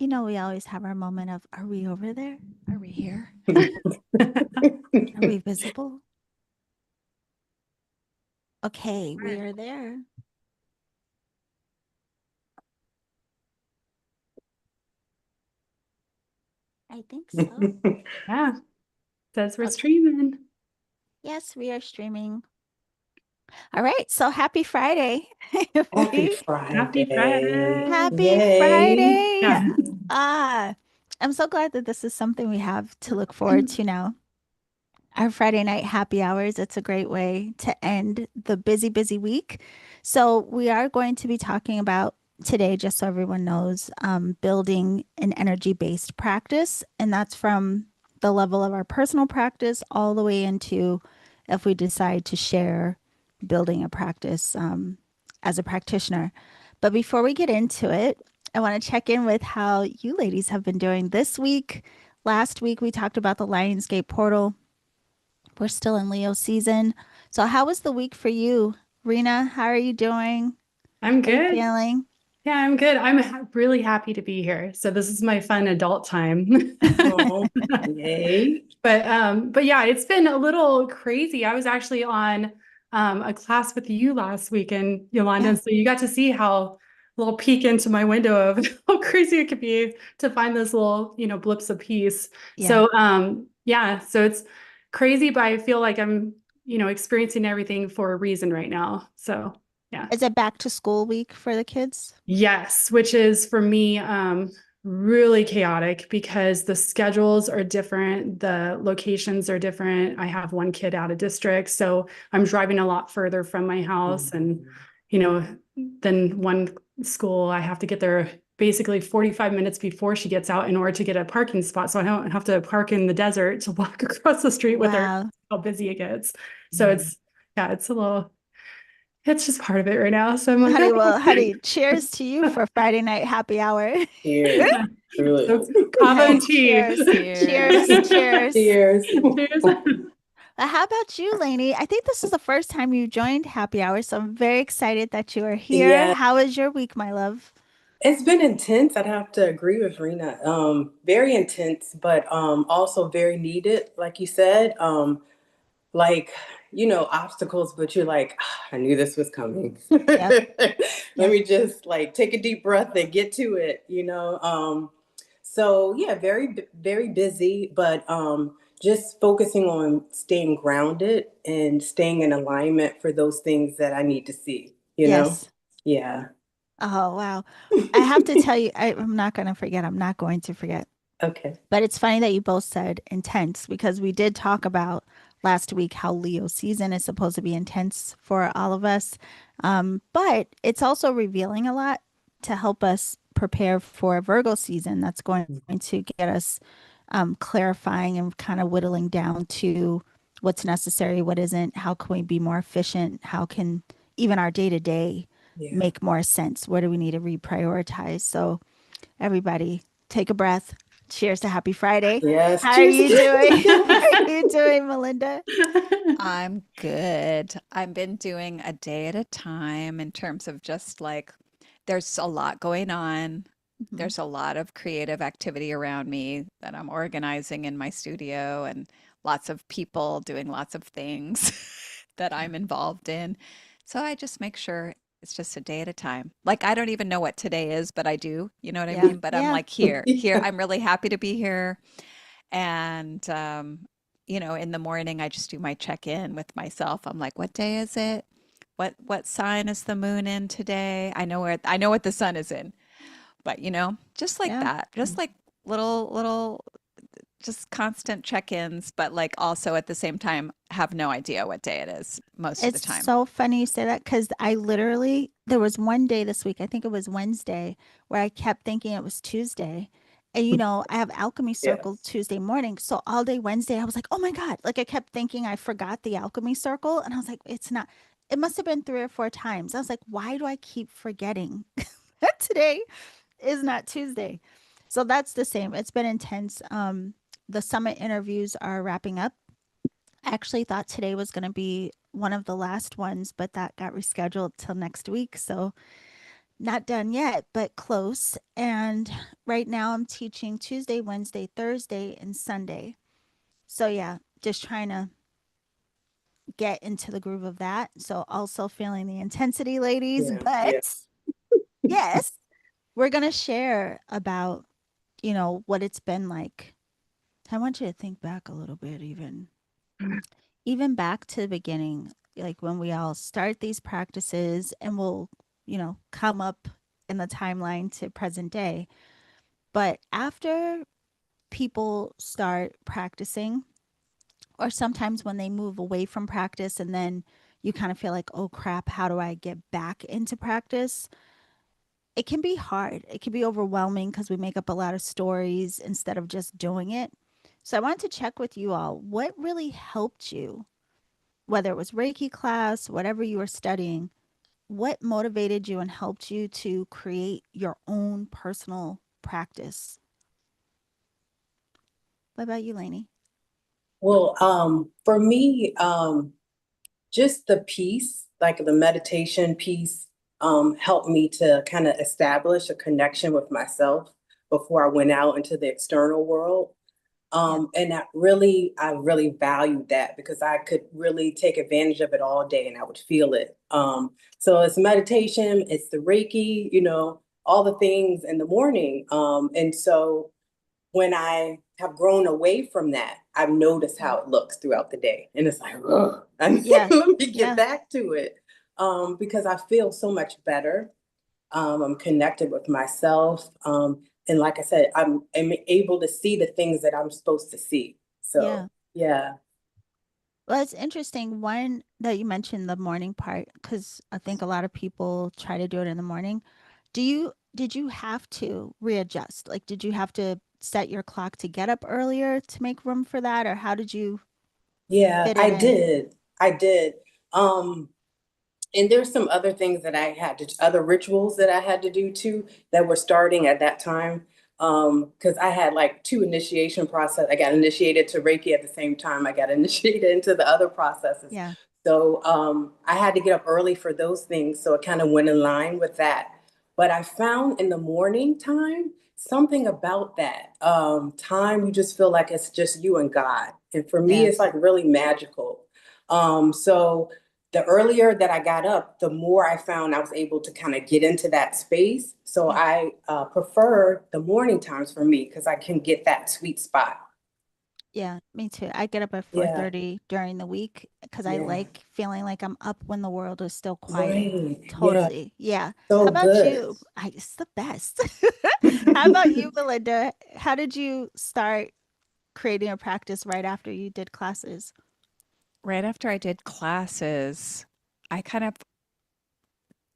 We always have our moment of, are we over there? Are we here? All Are we visible? Okay, we are there. I think so. Yeah. Says we're streaming. Yes, we are streaming. All right. So happy Friday. Happy Friday. Happy Friday. Happy Yay. Friday. Yeah. I'm so glad that this is something we have to look forward to now. Our Friday night happy hours. It's a great way to end the busy, busy week. So we are going to be talking about today, just so everyone knows, building an energy-based practice. And that's from the level of our personal practice all the way into if we decide to share building a practice as a practitioner. But before we get into it, I want to check in with how you ladies have been doing this week. Last week, we talked about the Lionsgate portal. We're still in Leo season. So how was the week for you? Rena, how are you doing? I'm How are you good. feeling? Yeah, I'm good. I'm really happy to be here. So this is my fun adult time. Oh, yay. But yeah, it's been a little crazy. I was actually on a class with you last weekend, Yolanda. Yeah. So you got to see how a little peek into my window of how crazy it could be to find those little, blips of peace. Yeah. So yeah, so it's crazy, but I feel like I'm, experiencing everything for a reason right now. So yeah. Is it back to school week for the kids? Yes, which is for me really chaotic because the schedules are different, the locations are different. I have one kid out of district, so I'm driving a lot further from my house, and then one school I have to get there basically 45 minutes before she gets out in order to get a parking spot, so I don't have to park in the desert to walk across the street with her. How busy it gets. So it's just part of it right now. So I'm like, honey, well, honey, cheers to you for Friday night happy hour. Cheers. Truly. Kava and tea. Cheers. Cheers. Cheers. Cheers. Cheers. How about you, Lani? I think this is the first time you joined Happy Hour, so I'm very excited that you are here. Yeah. How was your week, my love? It's been intense. I'd have to agree with Rena. Very intense, but also very needed, like you said. Obstacles, but you're like, I knew this was coming. Let me just take a deep breath and get to it, So yeah, very, very busy, but just focusing on staying grounded and staying in alignment for those things that I need to see, Yes. Yeah. Oh, wow. I have to tell you, I'm not going to forget. I'm not going to forget. Okay. But it's funny that you both said intense because we did talk about last week how Leo season is supposed to be intense for all of us. But it's also revealing a lot to help us prepare for Virgo season that's going to get us clarifying and kind of whittling down to what's necessary, what isn't, how can we be more efficient, how can even our day-to-day make more sense, where do we need to reprioritize. So everybody take a breath. Cheers to happy Friday. Yes. How are you doing? How are you doing, Melinda? I'm good. I've been doing a day at a time in terms of just there's a lot going on. There's a lot of creative activity around me that I'm organizing in my studio and lots of people doing lots of things that I'm involved in. So I just make sure it's just a day at a time. I don't even know what today is, but I do. You know what I mean? But I'm here. I'm really happy to be here. And, in the morning, I just do my check-in with myself. I'm like, what day is it? What sign is the moon in today? I know what the sun is in. But, just like that, just little just constant check-ins, but also at the same time have no idea what day it is most of the time. It's so funny you say that because there was one day this week, I think it was Wednesday, where I kept thinking it was Tuesday. And I have alchemy circle Tuesday morning. So all day Wednesday, I was like, oh my God. I kept thinking I forgot the alchemy circle. And I was like, it's not, it must have been 3 or 4 times. I was like, why do I keep forgetting that today is not Tuesday? So that's the same. It's been intense. The summit interviews are wrapping up. I actually thought today was going to be one of the last ones, but that got rescheduled till next week. So Not done yet, but close. And right now I'm teaching Tuesday, Wednesday, Thursday, and Sunday. So yeah, just trying to get into the groove of that. So also feeling the intensity, ladies, Yeah, yeah. but yes, we're going to share about, what it's been like. I want you to think back a little bit, even back to the beginning, like when we all start these practices and we'll, come up in the timeline to present day. But after people start practicing, or sometimes when they move away from practice and then you kind of feel like, oh crap, how do I get back into practice? It can be hard. It can be overwhelming because we make up a lot of stories instead of just doing it. So I wanted to check with you all what really helped you, whether it was Reiki class, whatever you were studying, what motivated you and helped you to create your own personal practice? What about you, Lainey? Well, for me, just the piece, like the meditation piece, helped me to kind of establish a connection with myself before I went out into the external world. And I really valued that because I could really take advantage of it all day and I would feel it. So it's meditation, it's the Reiki, all the things in the morning. And so when I have grown away from that, I've noticed how it looks throughout the day. And it's like, ugh, Yeah. let me get Yeah. back to it. Because I feel so much better. I'm connected with myself. And like I said, I'm able to see the things that I'm supposed to see. So, yeah. Well, it's interesting. One that you mentioned the morning part, because I think a lot of people try to do it in the morning. Did you have to readjust? Like, did you have to set your clock to get up earlier to make room for that? Or how did you Yeah, fit it I in? did. I did. And there's some other things that other rituals that I had to do too, that were starting at that time. Because I had like two initiation process. I got initiated to Reiki at the same time. I got initiated into the other processes. Yeah. So I had to get up early for those things. So it kind of went in line with that. But I found in the morning time, something about that time, you just feel like it's just you and God. And for me, it's Yes. like really magical. So the earlier that I got up, the more I found I was able to kind of get into that space. So Yeah. I prefer the morning times for me because I can get that sweet spot. Yeah, me too. I get up at Yeah, 4:30 during the week because I yeah, like feeling like I'm up when the world is still quiet. right. Yeah, Totally. Yeah. How so about good. you? It's the best. How about you, Melinda? How did you start creating a practice right after you did classes? Right after I did classes, I kind of,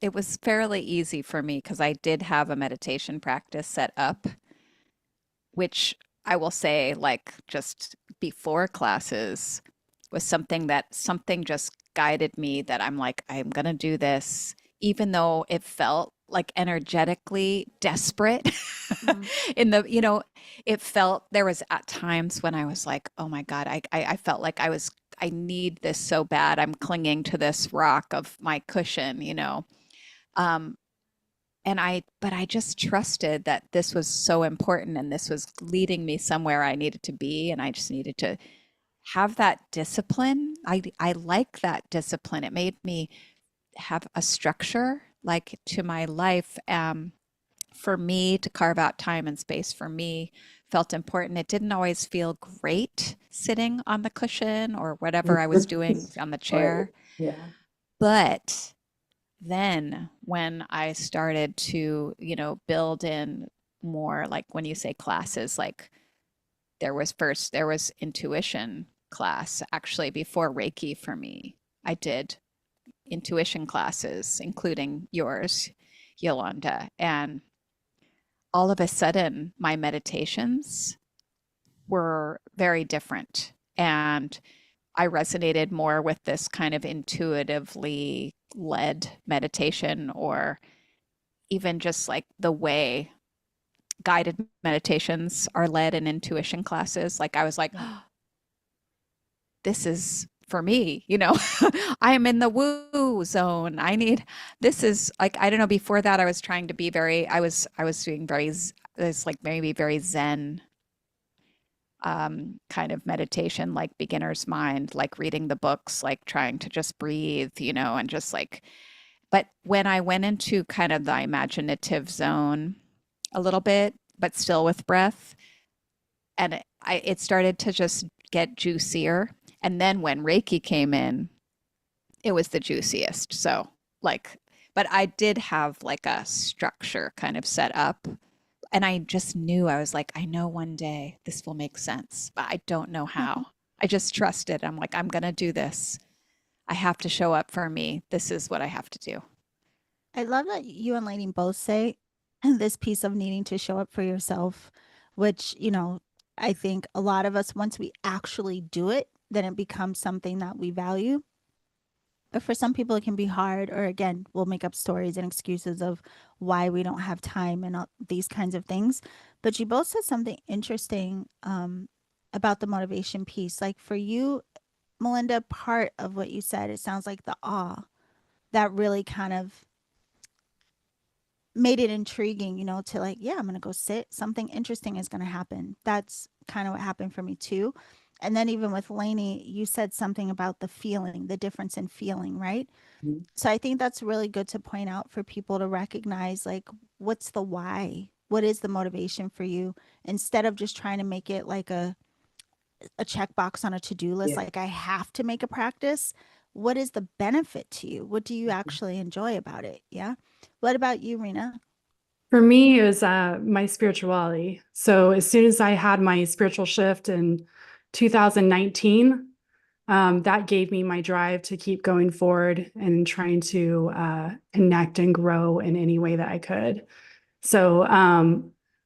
it was fairly easy for me because I did have a meditation practice set up, which I will say, like, just before classes was something just guided me that I'm like, I'm gonna do this, even though it felt like energetically desperate. Mhm. In the, it felt there was at times when I was like, oh my God, I felt like I need this so bad. I'm clinging to this rock of my cushion. Um, but I just trusted that this was so important and this was leading me somewhere I needed to be. And I just needed to have that discipline. I like that discipline. It made me have a structure like to my life. For me to carve out time and space for me felt important. It didn't always feel great sitting on the cushion or whatever I was doing on the Right. chair. Yeah. But then when I started to, build in more, like when you say classes, like there was intuition class actually before Reiki for me. I did intuition classes, including yours, Yolanda. And all of a sudden, my meditations were very different. And I resonated more with this kind of intuitively led meditation, or even just like the way guided meditations are led in intuition classes. Like I was like, Yeah. oh, this is for me, I am in the woo zone. This is like, I don't know, before that I was trying to be I was doing it's like maybe very Zen kind of meditation, like beginner's mind, like reading the books, like trying to just breathe, and just like, but when I went into kind of the imaginative zone a little bit, but still with breath, and it started to just get juicier. And then when Reiki came in, it was the juiciest. So like, but I did have like a structure kind of set up. And I just knew, I was like, I know one day this will make sense, but I don't know how. I just trusted. I'm like, I'm going to do this. I have to show up for me. This is what I have to do. I love that you and Lainey both say this piece of needing to show up for yourself, which, I think a lot of us, once we actually do it, then it becomes something that we value. But for some people, it can be hard, or again, we'll make up stories and excuses of why we don't have time and all these kinds of things. But you both said something interesting about the motivation piece. Like for you, Melinda, part of what you said, it sounds like the awe that really kind of made it intriguing, to like, yeah, I'm going to go sit. Something interesting is going to happen. That's kind of what happened for me too. And then even with Lainey, you said something about the feeling, the difference in feeling, right? Mm-hmm. So I think that's really good to point out for people to recognize, like, what's the why? What is the motivation for you? Instead of just trying to make it like a checkbox on a to-do list, Yeah. like I have to make a practice. What is the benefit to you? What do you actually enjoy about it? Yeah. What about you, Rena? For me, it was my spirituality. So as soon as I had my spiritual shift in 2019, that gave me my drive to keep going forward and trying to connect and grow in any way that I could. So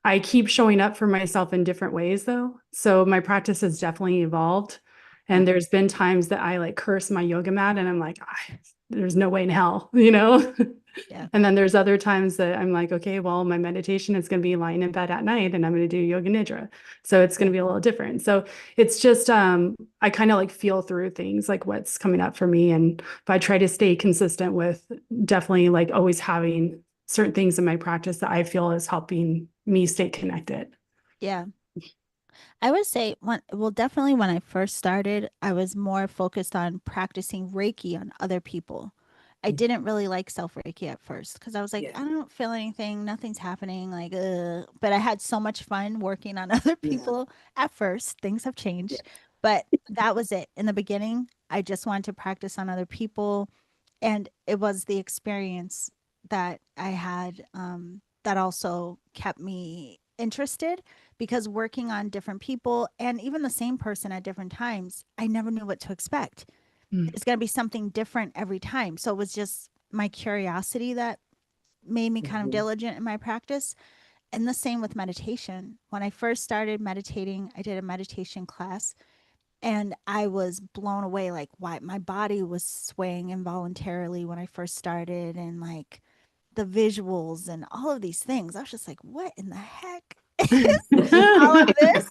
I keep showing up for myself in different ways, though. So my practice has definitely evolved. And there's been times that I like curse my yoga mat and I'm like, there's no way in hell, Yeah. And then there's other times that I'm like, okay, well, my meditation is going to be lying in bed at night and I'm going to do yoga nidra. So it's going to be a little different. So it's just, I kind of like feel through things, like what's coming up for me. And if I try to stay consistent with definitely like always having certain things in my practice that I feel is helping me stay connected. Yeah. I would say definitely when I first started, I was more focused on practicing Reiki on other people. I didn't really like self Reiki at first because I was like, Yeah. I don't feel anything, nothing's happening, like, but I had so much fun working on other people at first. Things have changed, but that was it. In the beginning, I just wanted to practice on other people, and it was the experience that I had that also kept me interested, because working on different people and even the same person at different times, I never knew what to expect. It's going to be something different every time. So it was just my curiosity that made me kind of diligent in my practice. And the same with meditation. When I first started meditating, I did a meditation class and I was blown away, like why my body was swaying involuntarily when I first started, and like the visuals and all of these things. I was just like, what in the heck is all of this?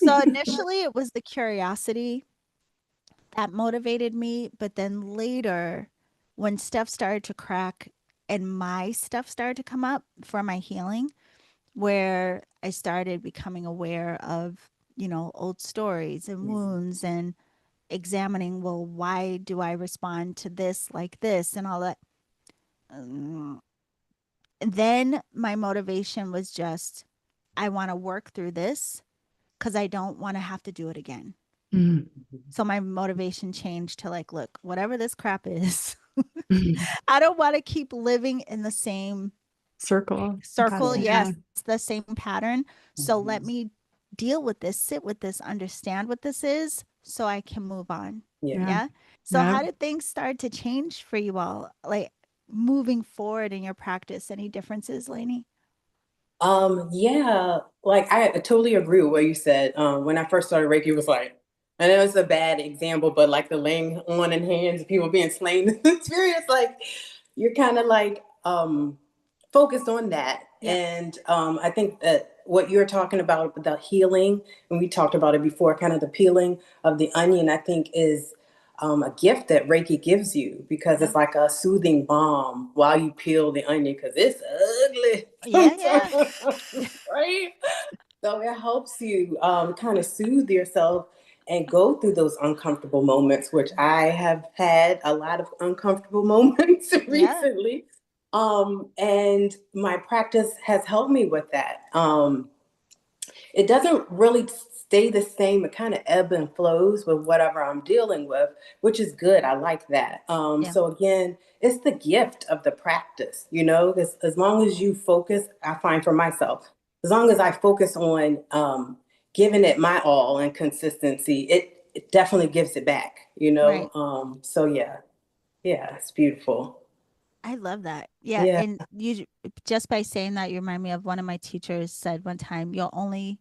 So initially it was the curiosity that motivated me. But then later, when stuff started to crack and my stuff started to come up for my healing, where I started becoming aware of, old stories and wounds and examining, well, why do I respond to this like this and all that? Then my motivation was just, I want to work through this because I don't want to have to do it again. So my motivation changed to like, look, whatever this crap is, I don't want to keep living in the same circle. Yes, it's the same pattern. So let me deal with this, sit with this, understand what this is so I can move on. Yeah. So how did things start to change for you all, like moving forward in your practice? Any differences, Lainey? Yeah, like I totally agree with what you said. When I first started Reiki, it was like, I know it's a bad example, but like the laying on in hands, people being slain in the spirit, it's like you're kind of like focused on that. Yep. And I think that what you're talking about, the healing, and we talked about it before, kind of the peeling of the onion, I think is a gift that Reiki gives you, because it's like a soothing balm while you peel the onion, because it's ugly. Yeah. Right? So it helps you kind of soothe yourself and go through those uncomfortable moments, which I have had a lot of uncomfortable moments recently. And my practice has helped me with that. It doesn't really stay the same. It kind of ebb and flows with whatever I'm dealing with, which is good. I like that. So again, it's the gift of the practice, you know, as long as you focus, I find for myself, as long as I focus on giving it my all and consistency, it definitely gives it back, you know? Right. So yeah, it's beautiful. I love that. Yeah. Yeah. And you just by saying that, you remind me of one of my teachers said one time, you'll only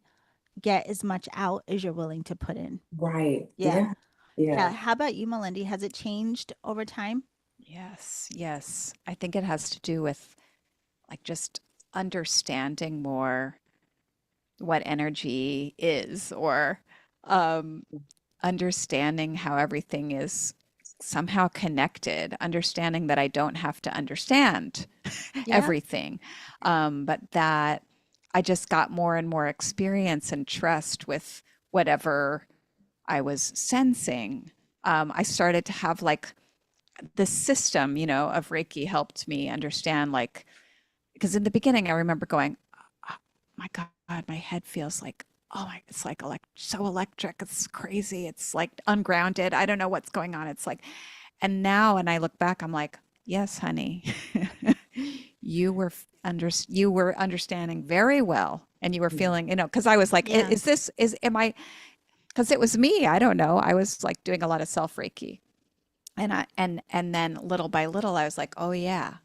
get as much out as you're willing to put in. Right. Yeah. Yeah. How about you, Melinda? Has it changed over time? Yes. I think it has to do with like just understanding more what energy is, or understanding how everything is somehow connected, understanding that I don't have to understand everything, but that I just got more and more experience and trust with whatever I was sensing. I started to have like the system, you know, of Reiki helped me understand, like, because in the beginning I remember going, oh my God, my head feels like, it's like so electric. It's crazy. It's like ungrounded. I don't know what's going on. It's like, and now when I look back, I'm like, yes, honey, you were understanding very well, and you were feeling, you know, because I was like, because it was me. I don't know. I was like doing a lot of self Reiki, and then little by little, I was like, oh yeah,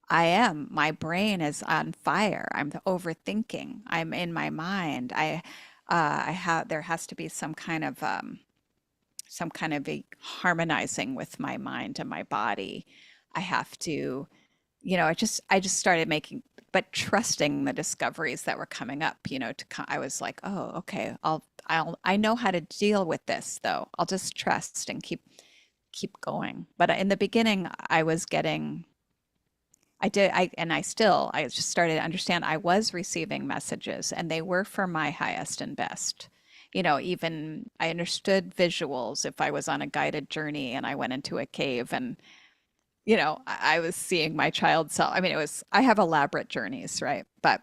I am. My brain is on fire. I'm overthinking. I'm in my mind. There has to be some kind of a harmonizing with my mind and my body. I have to, you know, I just started making, but trusting the discoveries that were coming up, you know, I was like, oh, okay, I know how to deal with this though. I'll just trust and keep going. But in the beginning, I just started to understand I was receiving messages, and they were for my highest and best. You know, even I understood visuals if I was on a guided journey and I went into a cave and, you know, I was seeing my child self. I mean, I have elaborate journeys, right? But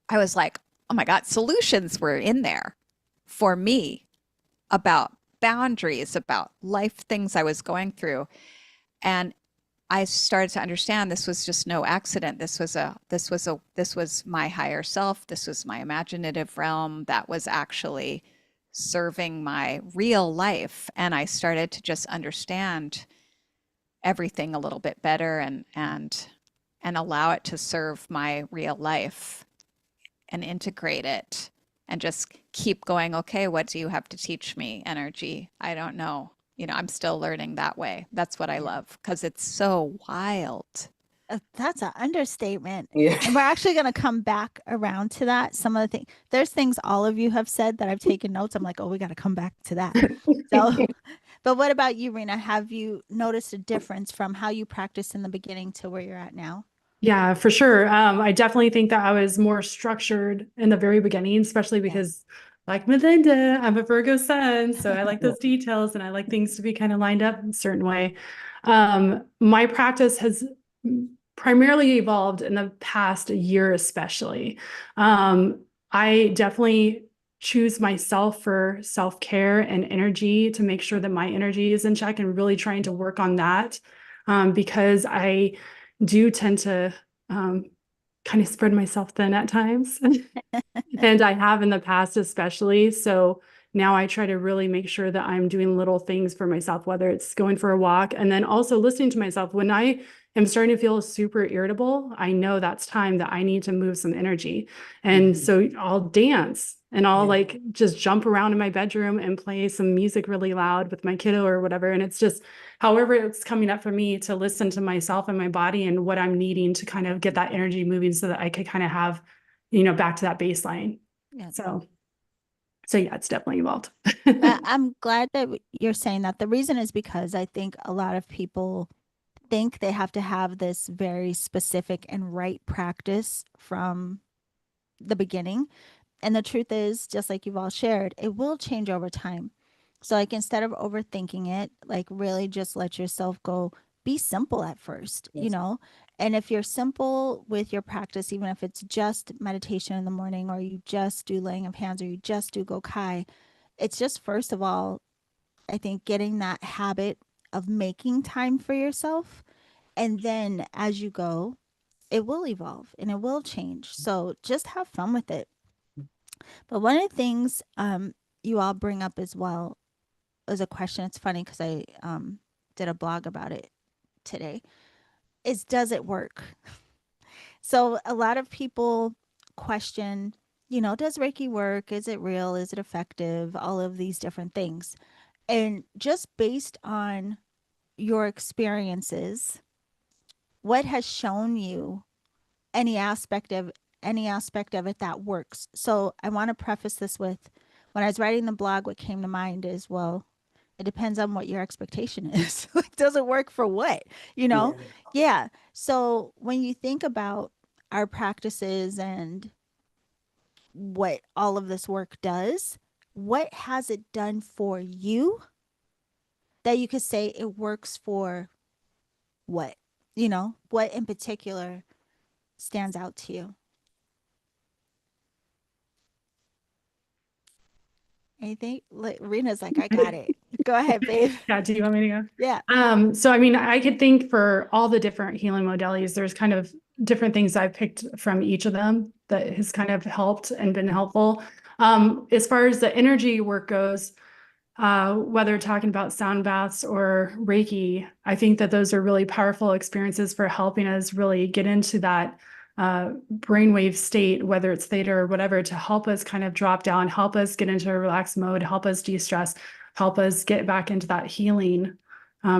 I was like, oh my God, solutions were in there for me about boundaries, about life things I was going through. And I started to understand this was just no accident. This was my higher self. This was my imaginative realm that was actually serving my real life. And I started to just understand everything a little bit better, and allow it to serve my real life and integrate it and just keep going, okay, what do you have to teach me, energy? I don't know. You know, I'm still learning that way. That's what I love, because it's so wild. That's an understatement. Yeah. And we're actually going to come back around to that. Some of the things, there's things all of you have said that I've taken notes. I'm like, oh, we got to come back to that. So, but what about you, Rena? Have you noticed a difference from how you practiced in the beginning to where you're at now? Yeah, for sure. I definitely think that I was more structured in the very beginning, especially because like Melinda, I'm a Virgo sun, so I like those details and I like things to be kind of lined up in a certain way. My practice has primarily evolved in the past year, especially. I definitely choose myself for self-care and energy to make sure that my energy is in check, and really trying to work on that, because I do tend to kind of spread myself thin at times. And I have in the past, especially. So now I try to really make sure that I'm doing little things for myself, whether it's going for a walk, and then also listening to myself. When I am starting to feel super irritable, I know that's time that I need to move some energy. And so I'll dance, and I'll like just jump around in my bedroom and play some music really loud with my kiddo or whatever. And it's just however it's coming up for me to listen to myself and my body and what I'm needing to kind of get that energy moving, so that I could kind of have, you know, back to that baseline. Yeah. So So yeah, it's definitely evolved. I'm glad that you're saying that. The reason is because I think a lot of people think they have to have this very specific and right practice from the beginning. And the truth is, just like you've all shared, it will change over time. So, like, instead of overthinking it, like, really just let yourself go, be simple at first, you Yes. know? And if you're simple with your practice, even if it's just meditation in the morning, or you just do laying of hands, or you just do Gokai, it's just, first of all, I think getting that habit of making time for yourself. And then as you go, it will evolve and it will change. So just have fun with it. But one of the things you all bring up as well as a question, it's funny because I did a blog about it today, is does it work? So a lot of people question, you know, does Reiki work? Is it real? Is it effective? All of these different things. And just based on your experiences, what has shown you any aspect of it that works? So I want to preface this with, when I was writing the blog, what came to mind is, well, it depends on what your expectation is. Like, does it work for what? You know? Yeah. Yeah. So when you think about our practices and what all of this work does, what has it done for you that you could say it works for what? You know, what in particular stands out to you? Anything? Like, Rena's like, I got it. Go ahead, babe. Yeah, do you want me to go? Yeah. So I mean, I could think for all the different healing modalities, there's kind of different things I've picked from each of them that has kind of helped and been helpful. As far as the energy work goes, whether talking about sound baths or Reiki, I think that those are really powerful experiences for helping us really get into that brainwave state, whether it's theta or whatever, to help us kind of drop down, help us get into a relaxed mode, help us de-stress, help us get back into that healing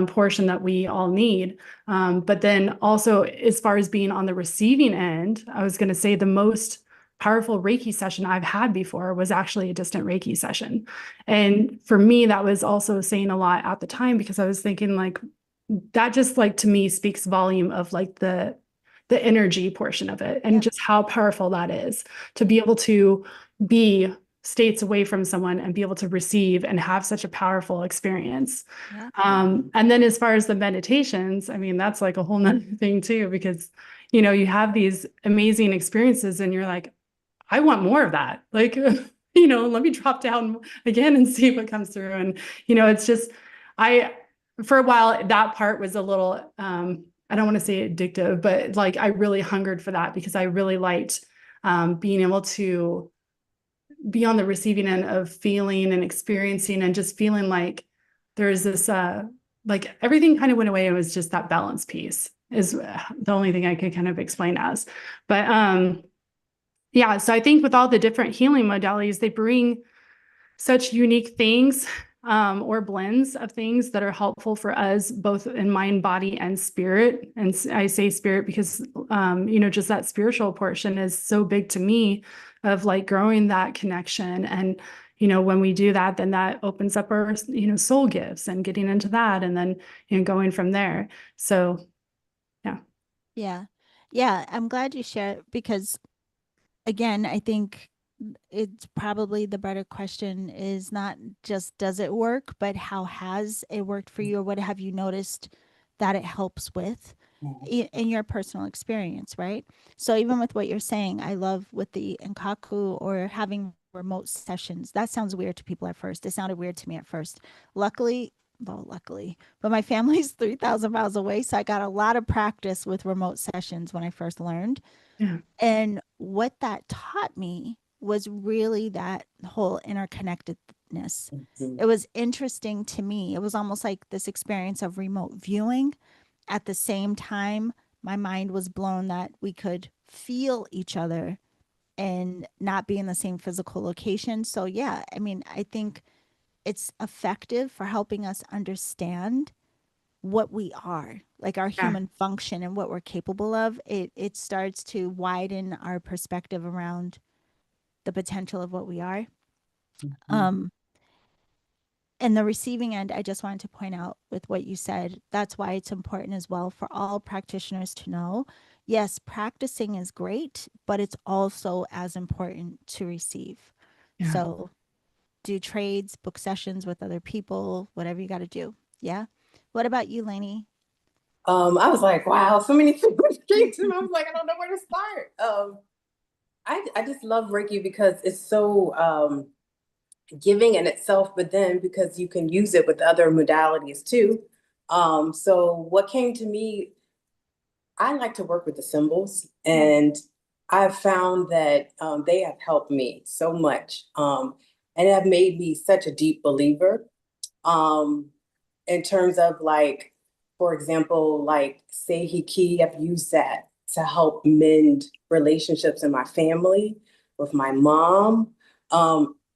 portion that we all need. But then also, as far as being on the receiving end, I was going to say the most powerful Reiki session I've had before was actually a distant Reiki session. And for me, that was also saying a lot at the time, because I was thinking, like, that just, like, to me speaks volume of like the energy portion of it, and Yeah. just how powerful that is to be able to be states away from someone and be able to receive and have such a powerful experience. Yeah. And then as far as the meditations, I mean, that's like a whole nother thing too, because, you know, you have these amazing experiences and you're like, I want more of that. Like, you know, let me drop down again and see what comes through. And, you know, it's just, for a while, that part was a little, I don't want to say addictive, but like, I really hungered for that, because I really liked being able to be on the receiving end of feeling and experiencing, and just feeling like there's this, like, everything kind of went away. It was just that balance piece is the only thing I could kind of explain as. But yeah, so I think with all the different healing modalities, they bring such unique things, or blends of things that are helpful for us, both in mind, body, and spirit. And I say spirit because, you know, just that spiritual portion is so big to me, of like growing that connection. And, you know, when we do that, then that opens up our, you know, soul gifts, and getting into that, and then, you know, going from there. So, yeah. Yeah. Yeah. I'm glad you shared, because again, I think it's probably the better question is not just does it work, but how has it worked for you, or what have you noticed that it helps with in your personal experience, right? So even with what you're saying, I love with the Enkaku or having remote sessions. That sounds weird to people at first. It sounded weird to me at first. Luckily, but my family's 3,000 miles away, so I got a lot of practice with remote sessions when I first learned. Yeah. And what that taught me was really that whole interconnectedness. It was interesting to me. It was almost like this experience of remote viewing. At the same time, my mind was blown that we could feel each other and not be in the same physical location. So, yeah, I mean, I think it's effective for helping us understand what we are, like our Yeah. human function and what we're capable of. It starts to widen our perspective around the potential of what we are. Mhm. And the receiving end, I just wanted to point out with what you said, that's why it's important as well for all practitioners to know. Yes, practicing is great, but it's also as important to receive. Yeah. So do trades, book sessions with other people, whatever you got to do. Yeah. What about you, Lani? I was like, wow, so many things came to me. I was like, I don't know where to start. I just love Reiki because it's so giving in itself, but then because you can use it with other modalities too. So what came to me, I like to work with the symbols, and I've found that they have helped me so much, and have made me such a deep believer. Um, in terms of like, for example, like Seihiki, I've used that to help mend relationships in my family with my mom.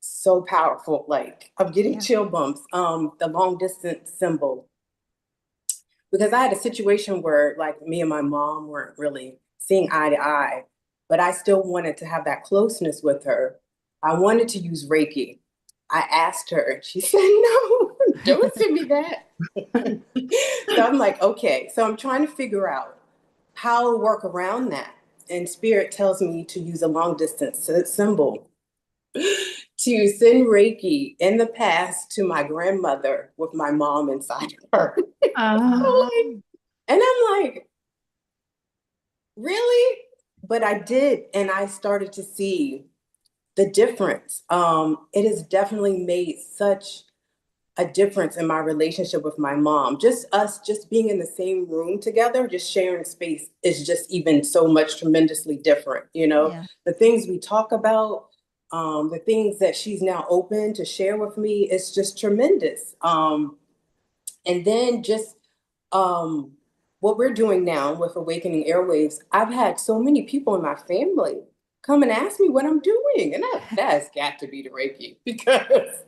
So powerful. Like I'm getting Yeah. chill bumps. The long distance symbol. Because I had a situation where like me and my mom weren't really seeing eye to eye, but I still wanted to have that closeness with her. I wanted to use Reiki. I asked her, and she said, no, don't send me that. So I'm like, okay. So I'm trying to figure out how to work around that. And Spirit tells me to use a long distance symbol to send Reiki in the past to my grandmother with my mom inside her. And I'm like, really? But I did, and I started to see the difference. It has definitely made such a difference in my relationship with my mom. Just us, just being in the same room together, just sharing space is just even so much tremendously different. You know, Yeah. the things we talk about, the things that she's now open to share with me, it's just tremendous. And then just what we're doing now with Awakening Airwaves, I've had so many people in my family come and ask me what I'm doing. And that's got to be the Reiki because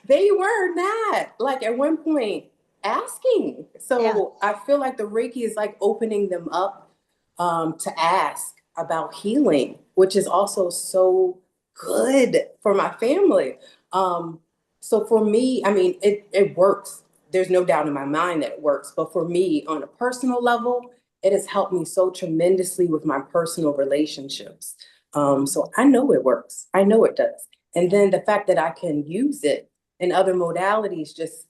they were not like at one point asking. So I feel like the Reiki is like opening them up to ask about healing, which is also so good for my family. So for me, I mean, it works. There's no doubt in my mind that it works. But for me, on a personal level, it has helped me so tremendously with my personal relationships. So I know it works. I know it does. And then the fact that I can use it in other modalities, just,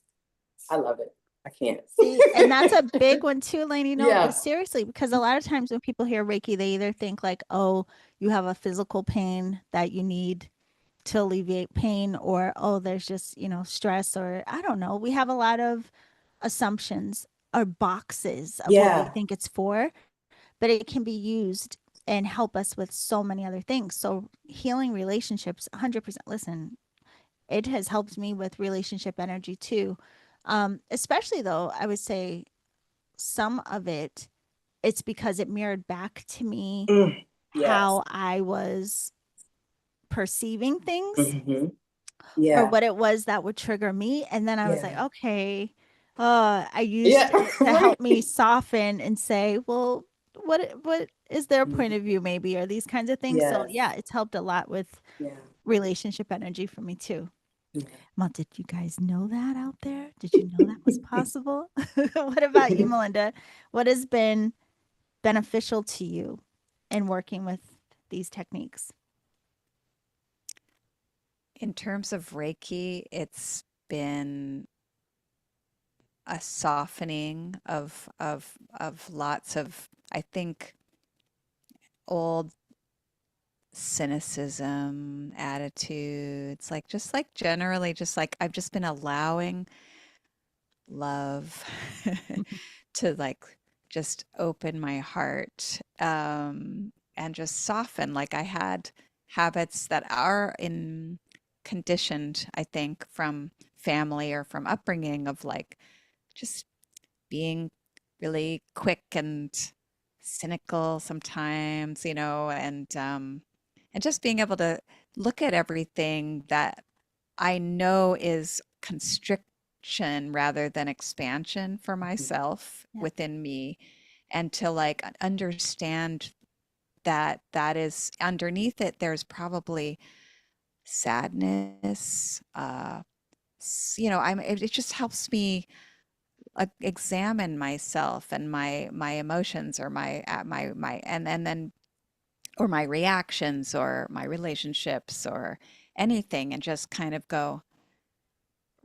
I love it. I can't. See, and that's a big one too, Lainey. No, Yeah. seriously, because a lot of times when people hear Reiki, they either think like, oh, you have a physical pain that you need to alleviate pain, or oh, there's just, stress, or I don't know. We have a lot of assumptions or boxes of what we Yeah. think it's for, but it can be used and help us with so many other things. So healing relationships, 100%. Listen, it has helped me with relationship energy too. Especially though, I would say some of it, it's because it mirrored back to me Yes. how I was perceiving things Mm-hmm. or Yeah. what it was that would trigger me. And then I was like, Yeah. okay, I used it to Right. help me soften and say, well, what is their point Mhm. of view maybe, or these kinds of things. So Yes. yeah, it's helped a lot with Yeah. relationship energy for me too. Yeah. Well, did you guys know that out there? Did you know that was possible? What about you, Melinda? What has been beneficial to you in working with these techniques? In terms of Reiki, it's been a softening of lots of, I think, old cynicism, attitudes, like just like generally just like I've just been allowing love to like just open my heart and just soften. Like I had habits that are in conditioned, I think, from family or from upbringing of like just being really quick and cynical sometimes, and just being able to look at everything that I know is constriction rather than expansion for myself Yeah. within me, and to like understand that that is underneath it, there's probably sadness. It just helps me examine myself and my emotions, or and then or my reactions or my relationships or anything, and just kind of go,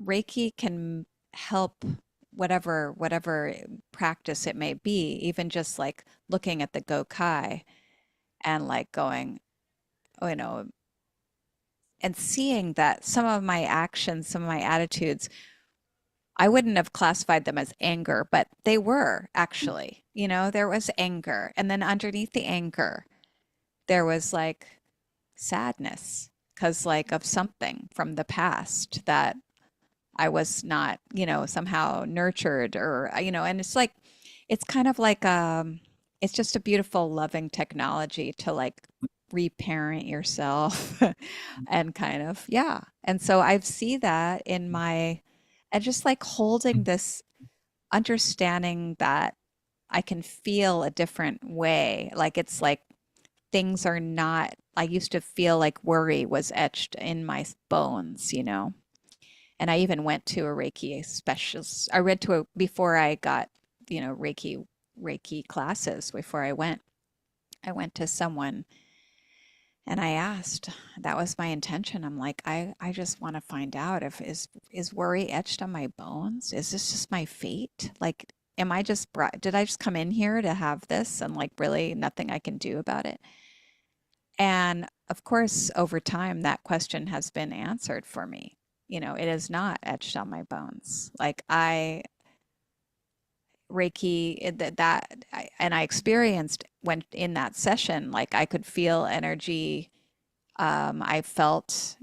Reiki can help whatever practice it may be, even just like looking at the Gokai and like going, oh, and seeing that some of my actions, some of my attitudes, I wouldn't have classified them as anger, but they were actually, there was anger. And then underneath the anger, there was like sadness, because like of something from the past that I was not, somehow nurtured, or, and it's kind of like, it's just a beautiful, loving technology to like reparent yourself and kind of, yeah. And so I see that and just like holding this understanding that I can feel a different way. Like it's like things are not, I used to feel like worry was etched in my bones, And I even went to a Reiki specialist. I read to before I got, Reiki classes. Before I went to someone and I asked, that was my intention. I'm like, I just want to find out is worry etched on my bones? Is this just my fate? Like, did I just come in here to have this and like really nothing I can do about it? And of course, over time, that question has been answered for me. It is not etched on my bones. Like Reiki, and I experienced when in that session, like I could feel energy. I felt,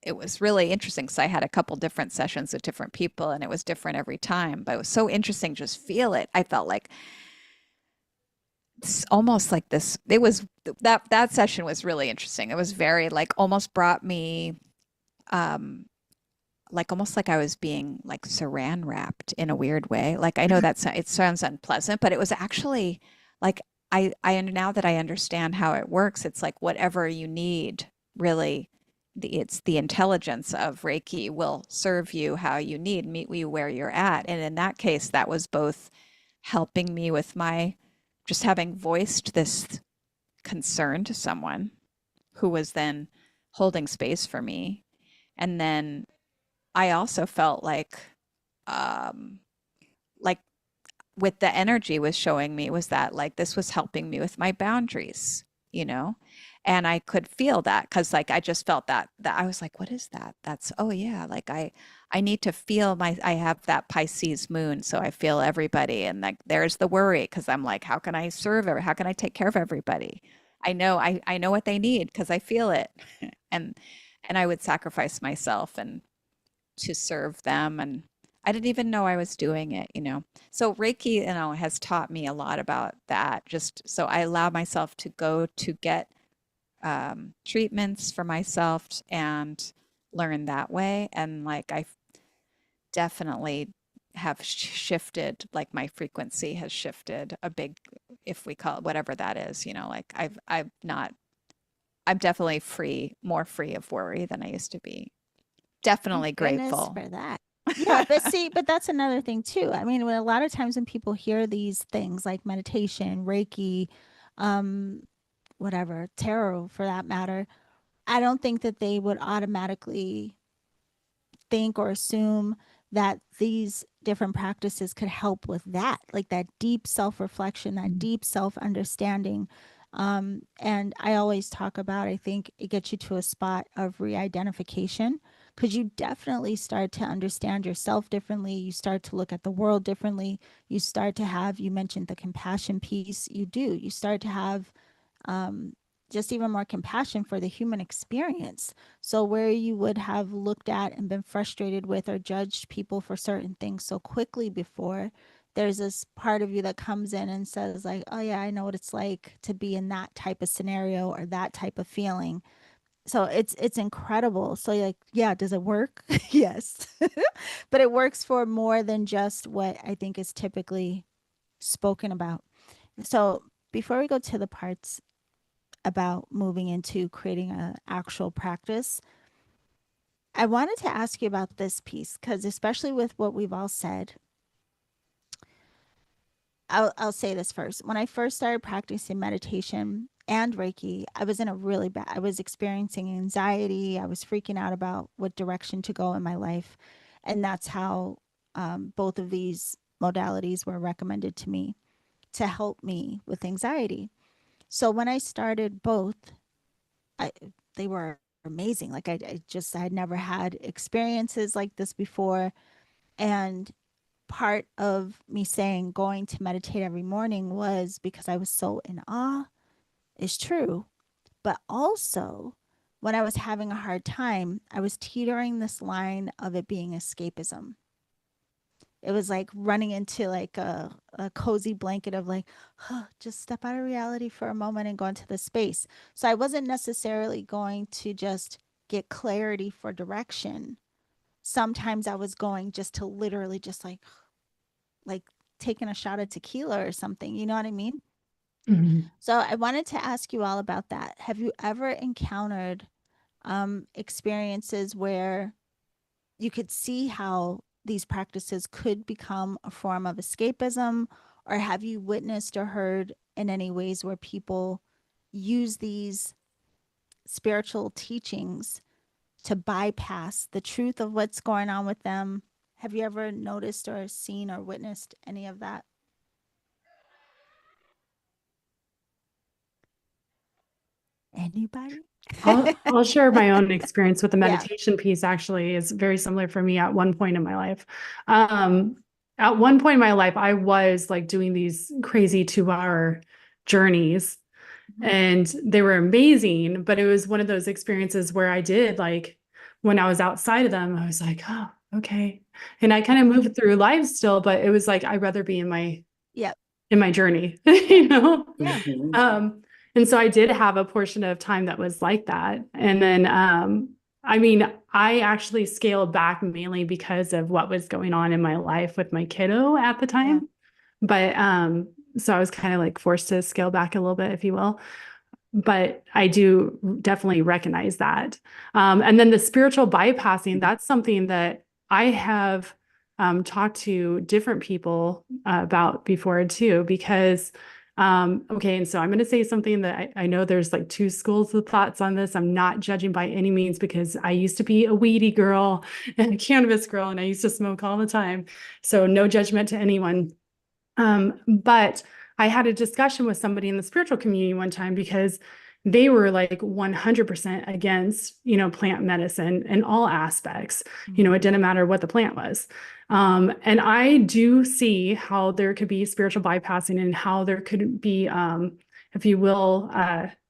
it was really interesting because I had a couple different sessions with different people and it was different every time, but it was so interesting to just feel it. I felt like it's almost like this. It was that session was really interesting. It was very like almost brought me, like almost like I was being like saran wrapped in a weird way. Like I know it sounds unpleasant, but it was actually like I now that I understand how it works, it's like whatever you need, really, it's the intelligence of Reiki will serve you how you need, meet you where you're at. And in that case, that was both helping me with my just having voiced this concern to someone who was then holding space for me. And then I also felt like with the energy was showing me was that like this was helping me with my boundaries, and I could feel that because like I just felt that I was like, what is that? That's, oh yeah, like I need to feel I have that Pisces moon, so I feel everybody, and like there's the worry because I'm like, how can I how can I take care of everybody? I know what they need because I feel it, and I would sacrifice myself and to serve them, and I didn't even know I was doing it, So Reiki, has taught me a lot about that. Just so I allow myself to go to get treatments for myself and learn that way. And like I definitely have shifted, like my frequency has shifted a big, if we call it whatever that is, like I'm definitely more free of worry than I used to be. Definitely grateful for that. Yeah, but that's another thing too. I mean, when a lot of times when people hear these things like meditation, Reiki, whatever, tarot for that matter, I don't think that they would automatically think or assume that these different practices could help with that, like that deep self-reflection, that deep self-understanding. And I always talk about, I think it gets you to a spot of re-identification, because you definitely start to understand yourself differently. You start to look at the world differently. You start to have, you mentioned the compassion piece. You start to have just even more compassion for the human experience. So where you would have looked at and been frustrated with or judged people for certain things so quickly before, there's this part of you that comes in and says like, oh yeah, I know what it's like to be in that type of scenario or that type of feeling. So it's incredible. So you're like, yeah, does it work? Yes. But it works for more than just what I think is typically spoken about. So before we go to the parts about moving into creating an actual practice, I wanted to ask you about this piece because, especially with what we've all said, I'll say this first. When I first started practicing meditation and Reiki, I was in a really bad, I was experiencing anxiety. I was freaking out about what direction to go in my life. And that's how both of these modalities were recommended to me to help me with anxiety. So when I started both, they were amazing. Like I had never had experiences like this before. And part of me saying going to meditate every morning was because I was so in awe, is true. But also, when I was having a hard time, I was teetering this line of it being escapism. It was like running into like a cozy blanket of like, huh, just step out of reality for a moment and go into the space. So I wasn't necessarily going to just get clarity for direction. Sometimes I was going just to literally just like taking a shot of tequila or something. You know what I mean? Mhm. So I wanted to ask you all about that. Have you ever encountered experiences where you could see how these practices could become a form of escapism? Or have you witnessed or heard in any ways where people use these spiritual teachings to bypass the truth of what's going on with them? Have you ever noticed or seen or witnessed any of that? Anybody? I'll share my own experience with the Yeah. meditation piece. Actually, is very similar for me at one point in my life. At one point in my life, I was like doing these crazy 2-hour journeys, and they were amazing. But it was one of those experiences where I did like, when I was outside of them, I was like, oh, okay. And I kind of moved through life still, but it was like, I'd rather be in my Yep. in my journey, you know? Yeah. Mhm. And so I did have a portion of time that was like that. And then, I mean, I actually scaled back mainly because of what was going on in my life with my kiddo at the time. But, so I was kind of like forced to scale back a little bit, if you will. But I do definitely recognize that. And then the spiritual bypassing, that's something that I have talked to different people about before too, because, okay, and so I'm going to say something that I know there's like two schools of thoughts on this. I'm not judging by any means because I used to be a weedy girl and a cannabis girl, and I used to smoke all the time. So no judgment to anyone. But I had a discussion with somebody in the spiritual community one time because they were like 100% against, plant medicine in all aspects. It didn't matter what the plant was. And I do see how there could be spiritual bypassing and how there could be, if you will,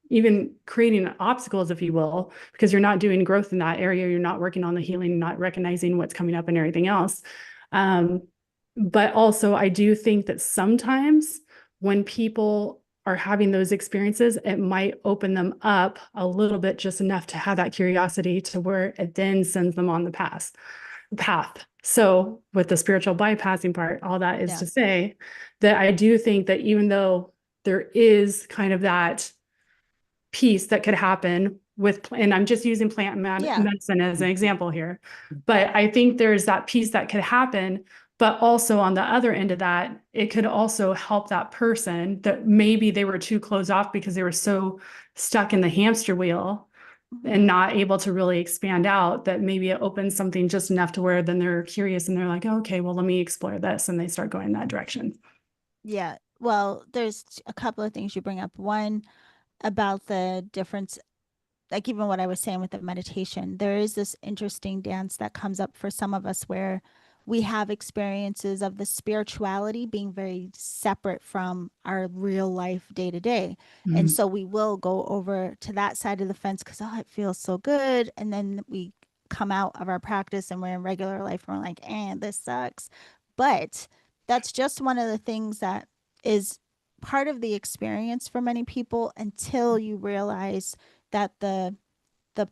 even creating obstacles, if you will, because you're not doing growth in that area. You're not working on the healing, not recognizing what's coming up and everything else. But also, I do think that sometimes when people are having those experiences, it might open them up a little bit, just enough to have that curiosity to where it then sends them on the path. So with the spiritual bypassing part, all that is to say that I do think that even though there is kind of that piece that could happen with, and I'm just using plant medicine as an example here, but I think there's that piece that could happen. But also on the other end of that, it could also help that person that maybe they were too closed off because they were so stuck in the hamster wheel and not able to really expand out, that maybe it opens something just enough to where then they're curious and they're like, oh, okay, well, let me explore this. And they start going that direction. Yeah. Well, there's a couple of things you bring up. One, about the difference, like even what I was saying with the meditation, there is this interesting dance that comes up for some of us where we have experiences of the spirituality being very separate from our real life day to day. And so we will go over to that side of the fence because, oh, it feels so good. And then we come out of our practice and we're in regular life and we're like, this sucks. But that's just one of the things that is part of the experience for many people until you realize that the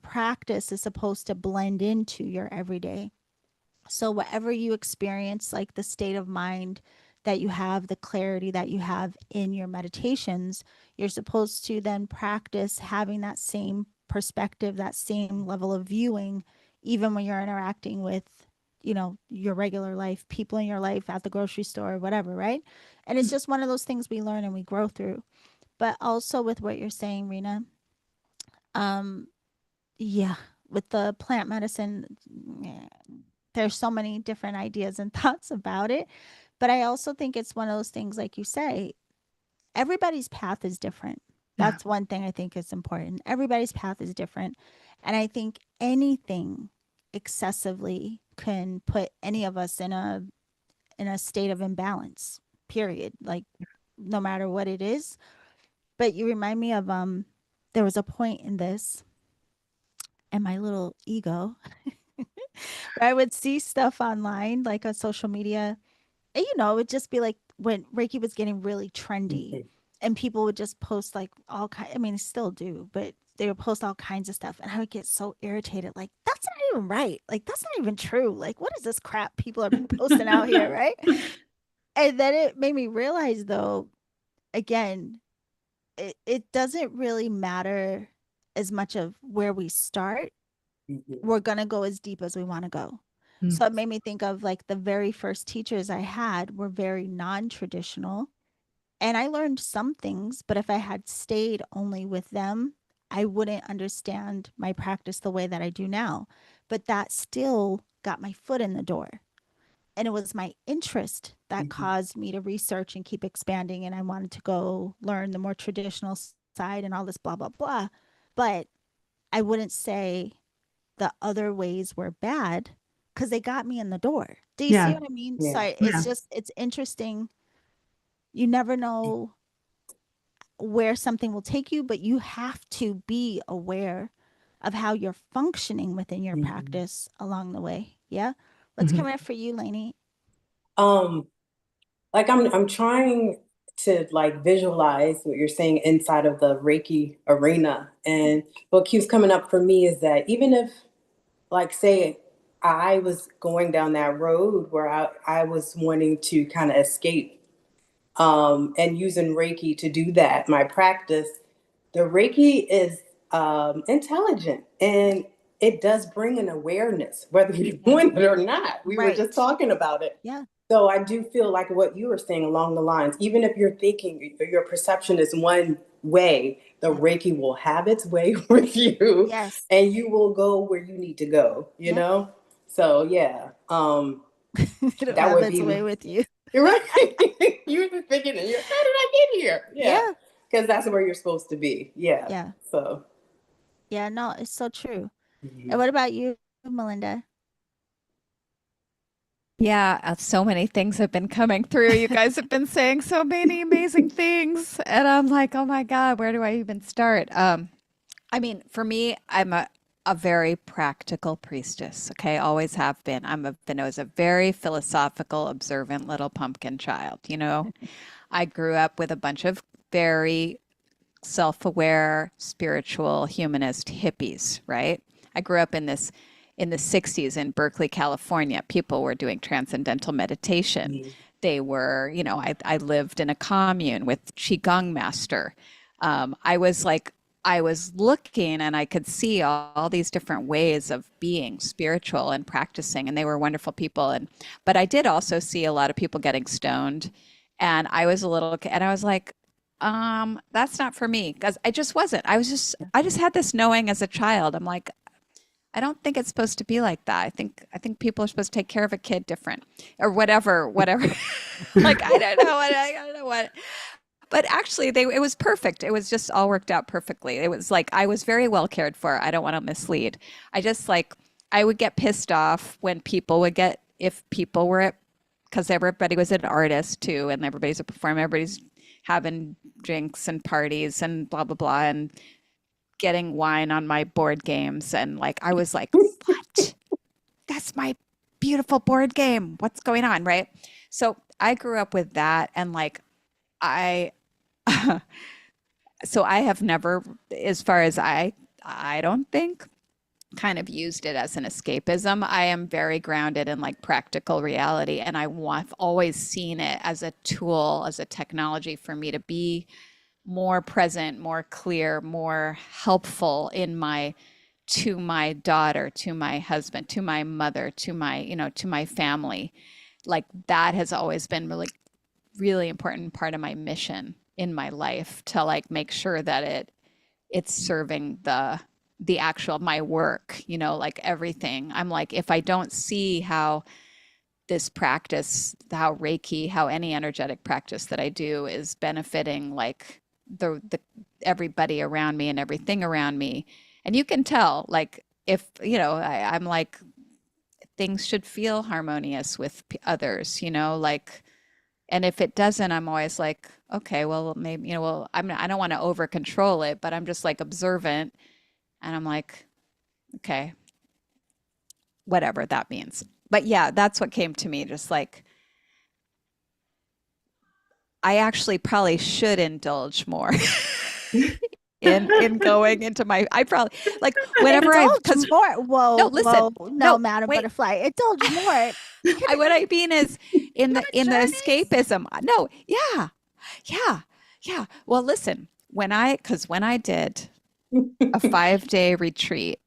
practice is supposed to blend into your everyday. So whatever you experience, like the state of mind that you have, the clarity that you have in your meditations, you're supposed to then practice having that same perspective, that same level of viewing, even when you're interacting with, your regular life, people in your life at the grocery store, whatever, right? And it's just one of those things we learn and we grow through. But also with what you're saying, Rena, um, yeah, with the plant medicine, yeah, there's so many different ideas and thoughts about it. But I also think it's one of those things, like you say, everybody's path is different. Yeah. That's one thing I think is important. Everybody's path is different. And I think anything excessively can put any of us in a state of imbalance, period. Like no matter what it is. But you remind me of there was a point in this and my little ego where I would see stuff online, like on social media. And, it would just be like when Reiki was getting really trendy and people would just post like all kind. I mean, still do, but they would post all kinds of stuff. And I would get so irritated. Like, that's not even right. Like, that's not even true. Like, what is this crap people are posting out here? Right. And then it made me realize, though, again, it doesn't really matter as much of where we start. We're going to go as deep as we want to go. So it made me think of like the very first teachers I had were very non-traditional. And I learned some things, but if I had stayed only with them, I wouldn't understand my practice the way that I do now. But that still got my foot in the door. And it was my interest that caused me to research and keep expanding. And I wanted to go learn the more traditional side and all this blah, blah, blah. But I wouldn't say the other ways were bad because they got me in the door. Do you see what I mean? Yeah. So it's interesting. You never know where something will take you, but you have to be aware of how you're functioning within your practice along the way. Yeah. Let's come in for you, Lani. Like I'm trying to like visualize what you're saying inside of the Reiki arena. And what keeps coming up for me is that even if, like, say I was going down that road where I was wanting to kind of escape, and using Reiki to do that, my practice, the Reiki is intelligent and it does bring an awareness, whether you want it or not. We were just talking about it. Yeah. So I do feel like what you were saying along the lines, even if you're thinking your perception is one way, the Reiki will have its way with you. Yes. And you will go where you need to go, you know? So yeah. It'll that have would its be way with you. You're right. You're just thinking, how did I get here? Yeah. Because that's where you're supposed to be. Yeah. Yeah. So. Yeah, no, it's so true. And what about you, Melinda? Yeah, so many things have been coming through. You guys have been saying so many amazing things. And I'm like, oh my God, where do I even start? I mean, for me, I'm a very practical priestess. Okay. Always have been. I was a very philosophical, observant little pumpkin child. I grew up with a bunch of very self-aware, spiritual, humanist hippies, right? I grew up in the 60s in Berkeley, California. People were doing transcendental meditation. They were, I lived in a commune with Qigong master. I was looking and I could see all these different ways of being spiritual and practicing, and they were wonderful people. But I did also see a lot of people getting stoned, and I was like, that's not for me, because I just wasn't. I just had this knowing as a child. I'm like, I don't think it's supposed to be like that. I think people are supposed to take care of a kid different or whatever. Like, I don't know what. But actually, it was perfect. It was just all worked out perfectly. It was like I was very well cared for. I don't want to mislead. I would get pissed off when if people were because everybody was an artist too, and everybody's a performer. Everybody's having drinks and parties and blah, blah, blah, and getting wine on my board games. And like, I was like, what? That's my beautiful board game. What's going on? Right. So I grew up with that. And like, so I have never, as far as I don't think kind of used it as an escapism. I am very grounded in like practical reality, and I've always seen it as a tool, as a technology for me to be more present, more clear, more helpful in to my daughter, to my husband, to my mother, to my family. Like that has always been really, really important part of my mission in my life, to like make sure that it's serving the actual my work, like everything. I'm like, if I don't see how this practice, how Reiki, how any energetic practice that I do is benefiting like the everybody around me and everything around me. And you can tell, like, if, I'm like, things should feel harmonious with others, like, and if it doesn't, I'm always like, okay, well, maybe, I don't want to over control it, but I'm just like observant, and I'm like, okay, whatever that means. But yeah, that's what came to me. Just like, I actually probably should indulge more in going into my, I probably like whenever indulge more. Whoa, no, listen, whoa, no, Madam wait. Butterfly, indulge more. What I mean is in the escapism. No, yeah. Well, listen, when I did a 5-day retreat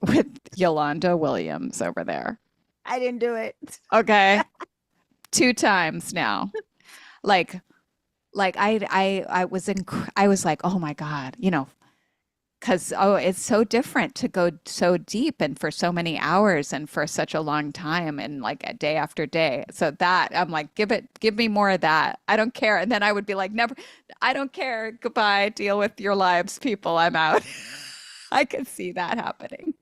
with Yolanda Williams over there. I didn't do it. Okay. 2 times now. Like I was like, oh my God, because it's so different to go so deep and for so many hours and for such a long time and like a day after day. So that I'm like, give me more of that. I don't care. And then I would be like, never, I don't care. Goodbye. Deal with your lives, people. I'm out. I could see that happening.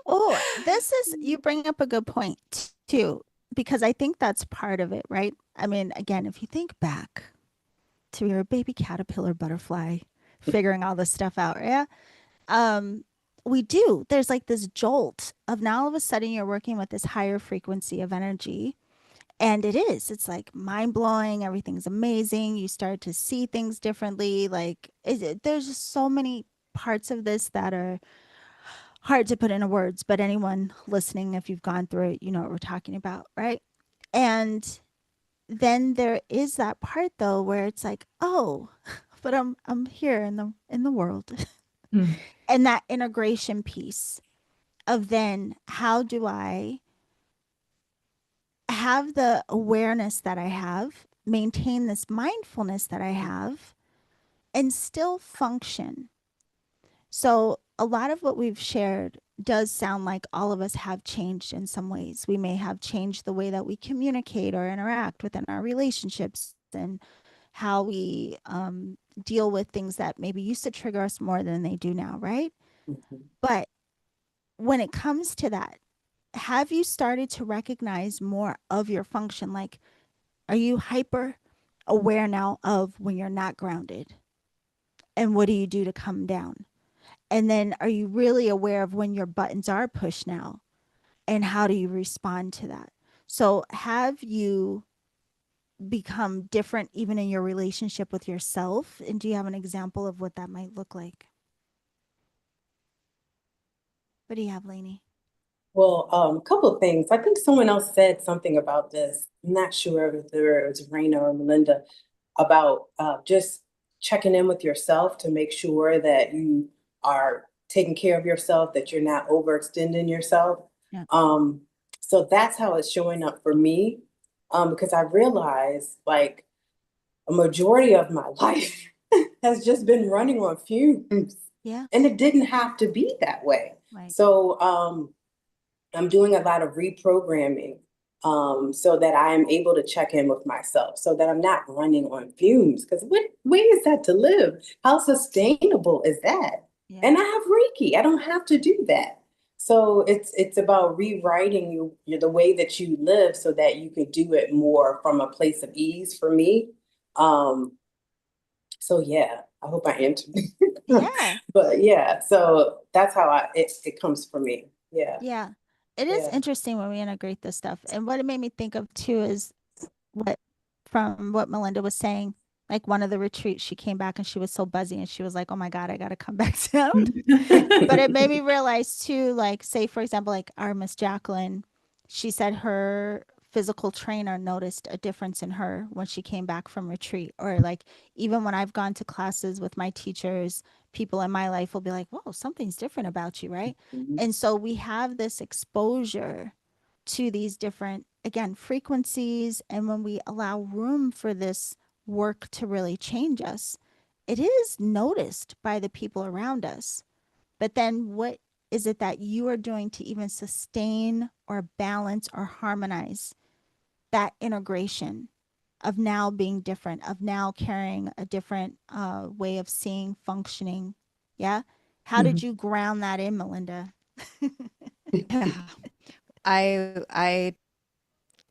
Oh, you bring up a good point too, because I think that's part of it, right? I mean, again, if you think back to your baby caterpillar butterfly, figuring all this stuff out, yeah. There's like this jolt of now all of a sudden you're working with this higher frequency of energy. And it's like mind blowing. Everything's amazing. You start to see things differently. Like there's just so many parts of this that are hard to put into words, but anyone listening, if you've gone through it, you know what we're talking about, right? And then there is that part though where it's like, oh, but I'm here in the world. And that integration piece of then how do I have the awareness that I have, maintain this mindfulness that I have, and still function. So a lot of what we've shared does sound like all of us have changed in some ways. We may have changed the way that we communicate or interact within our relationships and how we deal with things that maybe used to trigger us more than they do now, right? Mm-hmm. But when it comes to that, have you started to recognize more of your function? Like, are you hyper aware now of when you're not grounded? And what do you do to come down? And then are you really aware of when your buttons are pushed now? And how do you respond to that? So have you become different even in your relationship with yourself? And do you have an example of what that might look like? What do you have, Lani? Well, a couple of things. I think someone else said something about this. I'm not sure if it was Serena or Melinda, about just checking in with yourself to make sure that you are taking care of yourself, that you're not overextending yourself. Yeah. So that's how it's showing up for me, because I realized like a majority of my life has just been running on fumes. Yeah. And it didn't have to be that way. Right. So I'm doing a lot of reprogramming so that I am able to check in with myself, so that I'm not running on fumes. Because what way is that to live? How sustainable is that? Yeah. And I have Reiki. I don't have to do that. So it's about rewriting the way that you live so that you can do it more from a place of ease for me. So yeah, I hope I answered. Yeah. But yeah, so that's how it comes for me. Yeah. Yeah. It is interesting when we integrate this stuff. And what it made me think of too is from what Melinda was saying, Like one of the retreats, she came back and she was so buzzy and she was like, oh my God, I got to come back down. But it made me realize too, like, say, for example, like our Miss Jacqueline, she said her physical trainer noticed a difference in her when she came back from retreat. Or like, even when I've gone to classes with my teachers, people in my life will be like, whoa, something's different about you, right? And so we have this exposure to these different, again, frequencies. And when we allow room for this work to really change us, it is noticed by the people around us. But then what is it that you are doing to even sustain or balance or harmonize that integration of now being different, of now carrying a different way of seeing, functioning? Yeah. How did you ground that in, Melinda? Yeah. I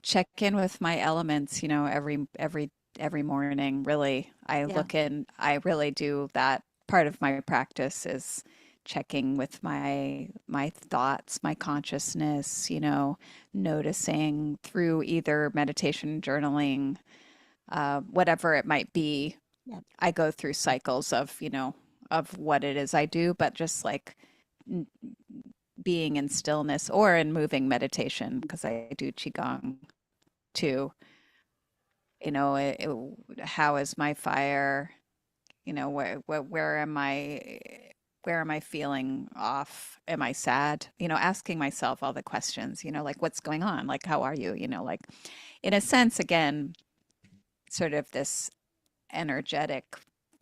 check in with my elements, you know, every morning, really. I Yeah. look in, I really do that. Part of my practice is checking with my thoughts, my consciousness, you know, noticing through either meditation, journaling, whatever it might be. Yeah. I go through cycles of, you know, of what it is I do, but just like being in stillness or in moving meditation, because I do Qigong too. You know, how is my fire? You know, where am I? Where am I feeling off? Am I sad? You know, asking myself all the questions, you know, like what's going on? Like, how are you? You know, like in a sense, again, sort of this energetic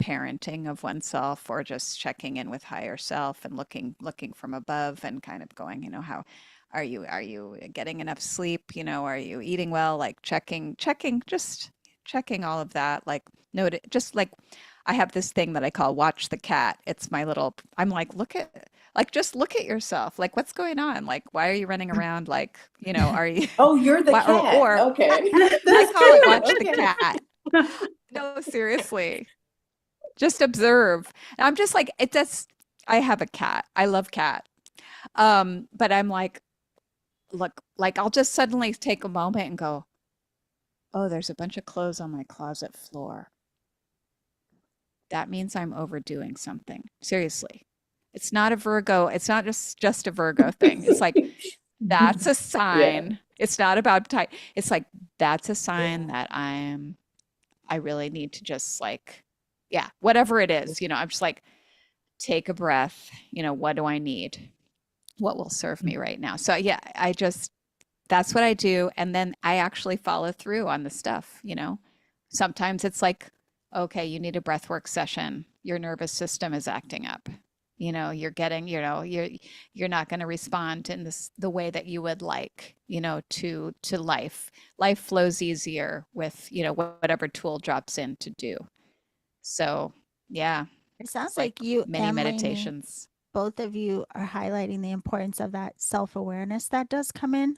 parenting of oneself, or just checking in with higher self and looking from above and kind of going, you know, how are you getting enough sleep? You know, are you eating well? Like just checking all of that. Like note it, just like I have this thing that I call watch the cat. It's my little, I'm like, just look at yourself. Like, what's going on? Like, why are you running around? Like, you know, are you, Oh, you're the why- cat. or Okay. I call it watch the Okay. cat. No, seriously. Just observe. And I'm just like, I have a cat. I love cat. But I'm like, look, like I'll just suddenly take a moment and go, oh, there's a bunch of clothes on my closet floor. That means I'm overdoing something. Seriously. It's not a Virgo. It's not just a Virgo thing. It's like, that's a sign. It's not about type. It's like, that's a sign that I really need to just like, yeah, whatever it is, you know, I'm just like, take a breath, you know, what do I need? What will serve me right now? So yeah, that's what I do. And then I actually follow through on the stuff, you know. Sometimes it's like, okay, you need a breathwork session. Your nervous system is acting up. You know, you're getting, you know, you're not going to respond in the way that you would like, you know, to life. Life flows easier with, you know, whatever tool drops in to do. So, yeah, It sounds it's like like you many and Lainey, meditations. both of you are highlighting the importance of that self-awareness that does come in.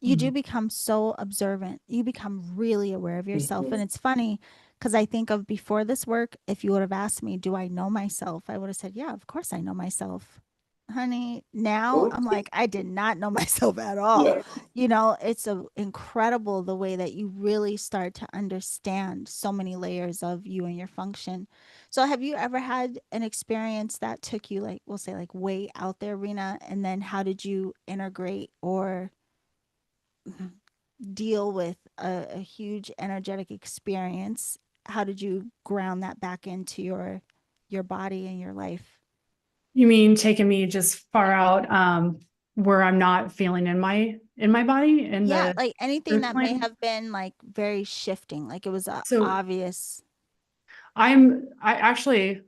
You do become so observant. You become really aware of yourself. And it's funny because I think of before this work, if you would have asked me, do I know myself? I would have said, yeah, of course I know myself. Honey, now I'm like, I did not know myself at all. Yeah. You know, it's incredible the way that you really start to understand so many layers of you and your function. So have you ever had an experience that took you, like, we'll say like way out there, Rena, and then how did you integrate or deal with a huge energetic experience? How did you ground that back into your body and your life? You mean taking me just far out, where I'm not feeling in my body in Yeah, the like anything earth that may plane? have been like very shifting, like it was So obvious. I actually,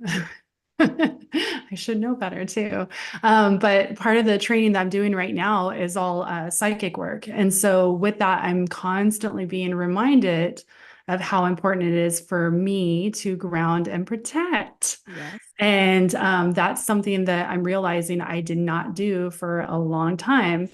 I should know better too. But part of the training that I'm doing right now is all psychic work. And so with that, I'm constantly being reminded of how important it is for me to ground and protect. Yes. And that's something that I'm realizing I did not do for a long time.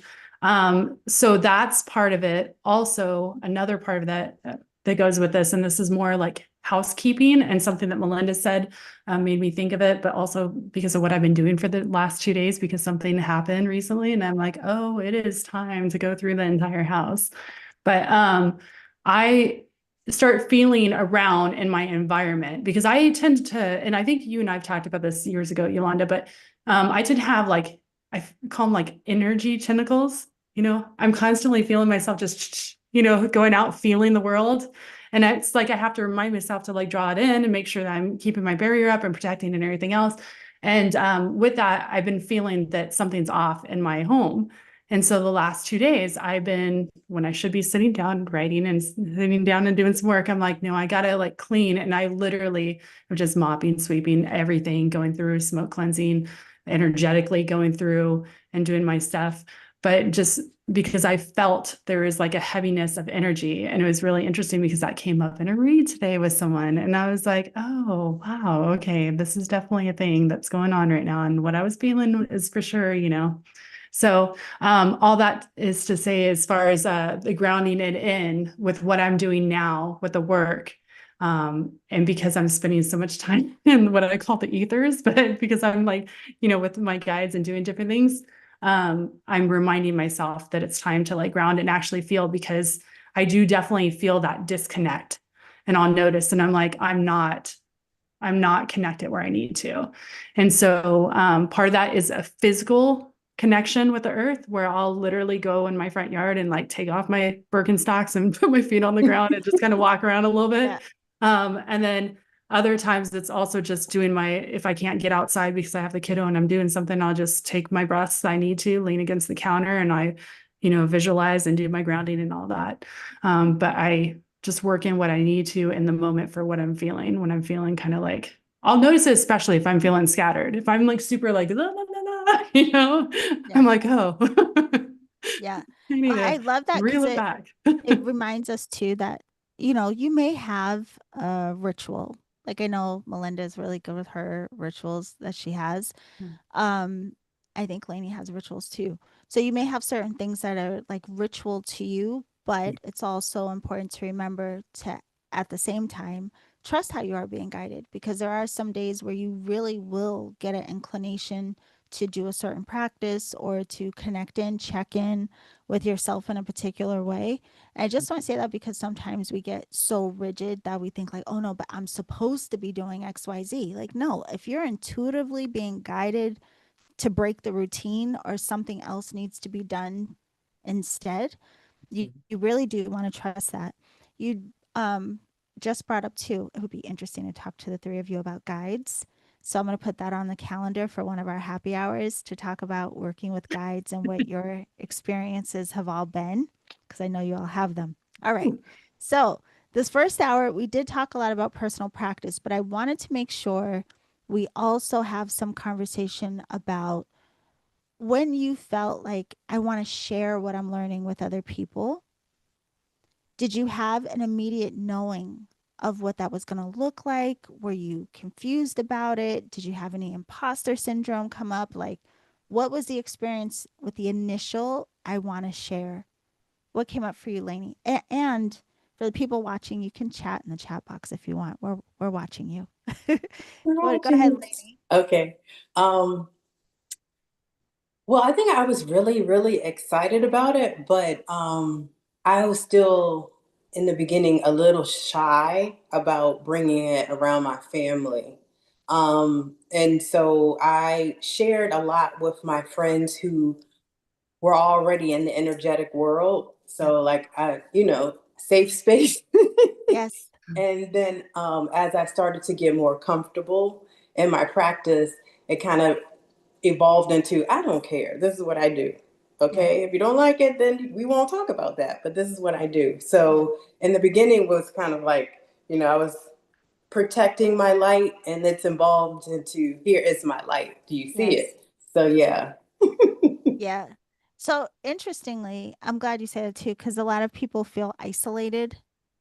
So that's part of it. Also, another part of that that goes with this, and this is more like housekeeping, and something that Melinda said made me think of it, but also because of what I've been doing for the last 2 days, because something happened recently, and I'm like, oh, it is time to go through the entire house. But I start feeling around in my environment, because I tend to, and I think you and I've talked about this years ago, Yolanda, but I tend to have like, I call them like energy tentacles. I'm constantly feeling myself just, going out, feeling the world. And it's like, I have to remind myself to like draw it in and make sure that I'm keeping my barrier up and protecting and everything else. And with that, I've been feeling that something's off in my home. And so the last 2 days I've been, when I should be sitting down, writing and sitting down and doing some work, I'm like, no, I gotta like clean. And I literally am just mopping, sweeping everything, going through smoke cleansing, energetically going through and doing my stuff. But just because I felt there was like a heaviness of energy. And it was really interesting because that came up in a read today with someone. And I was like, oh, wow, okay, this is definitely a thing that's going on right now. And what I was feeling is for sure, So all that is to say, as far as the grounding it in with what I'm doing now with the work, and because I'm spending so much time in what I call the ethers, but because I'm like, with my guides and doing different things, I'm reminding myself that it's time to like ground and actually feel, because I do definitely feel that disconnect, and I'll notice, and I'm like, I'm not connected where I need to. And so part of that is a physical connection with the earth, where I'll literally go in my front yard and like take off my Birkenstocks and put my feet on the ground and just kind of walk around a little bit. And then other times it's also just doing if I can't get outside because I have the kiddo and I'm doing something, I'll just take my breaths I need to, lean against the counter, and I, visualize and do my grounding and all that. But I just work in what I need to in the moment for what I'm feeling. When I'm feeling kind of like, I'll notice it, especially if I'm feeling scattered. If I'm like super like, la, la, la, I'm like, oh, yeah. I need I to love that reel because it back. it reminds us too that, you may have a ritual. Like I know Melinda is really good with her rituals that she has. I think Lainey has rituals too. So you may have certain things that are like ritual to you, but it's also important to remember to, at the same time, trust how you are being guided, because there are some days where you really will get an inclination to do a certain practice or to connect in, check in with yourself in a particular way. And I just want to say that because sometimes we get so rigid that we think like, oh no, but I'm supposed to be doing XYZ. Like, no, if you're intuitively being guided to break the routine or something else needs to be done instead, you really do want to trust that. You just brought up too, it would be interesting to talk to the three of you about guides. So I'm going to put that on the calendar for one of our happy hours to talk about working with guides and what your experiences have all been, because I know you all have them. All right. So this first hour, we did talk a lot about personal practice, but I wanted to make sure we also have some conversation about when you felt like, I want to share what I'm learning with other people. Did you have an immediate knowing of what that was going to look like? Were you confused about it? Did you have any imposter syndrome come up? Like, what was the experience with the initial, I want to share? What came up for you, Lainey? And for the people watching, you can chat in the chat box if you want. We're watching you. Go ahead, Lainey. Okay. Well, I think I was really, really excited about it, but I was still in the beginning a little shy about bringing it around my family. And so I shared a lot with my friends who were already in the energetic world. So like, safe space. Yes. And then as I started to get more comfortable in my practice, it kind of evolved into, I don't care. This is what I do. Okay. If you don't like it, then we won't talk about that. But this is what I do. So in the beginning was kind of like, I was protecting my light, and it's evolved into, here is my light. Do you see it? So yeah. Yeah. So interestingly, I'm glad you said it too, because a lot of people feel isolated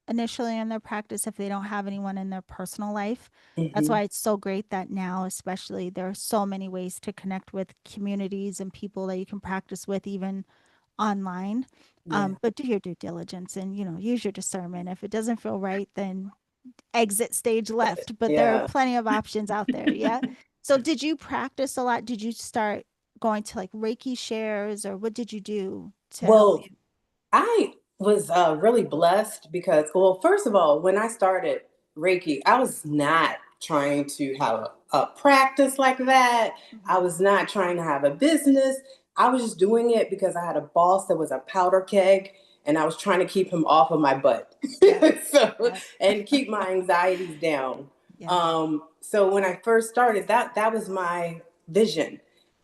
initially in their practice if they don't have anyone in their personal life. That's why it's so great that now, especially, there are so many ways to connect with communities and people that you can practice with, even online. But do your due diligence and, use your discernment. If it doesn't feel right, then exit stage left. But there are plenty of options out there. Yeah. So did you practice a lot? Did you start going to like Reiki shares, or what did you do to help you? was really blessed because, well, first of all, when I started Reiki, I was not trying to have a practice like that. I was not trying to have a business. I was just doing it because I had a boss that was a powder keg and I was trying to keep him off of my butt. Yeah. So, Yeah. and keep my anxieties down. Yeah. So when I first started, that was my vision.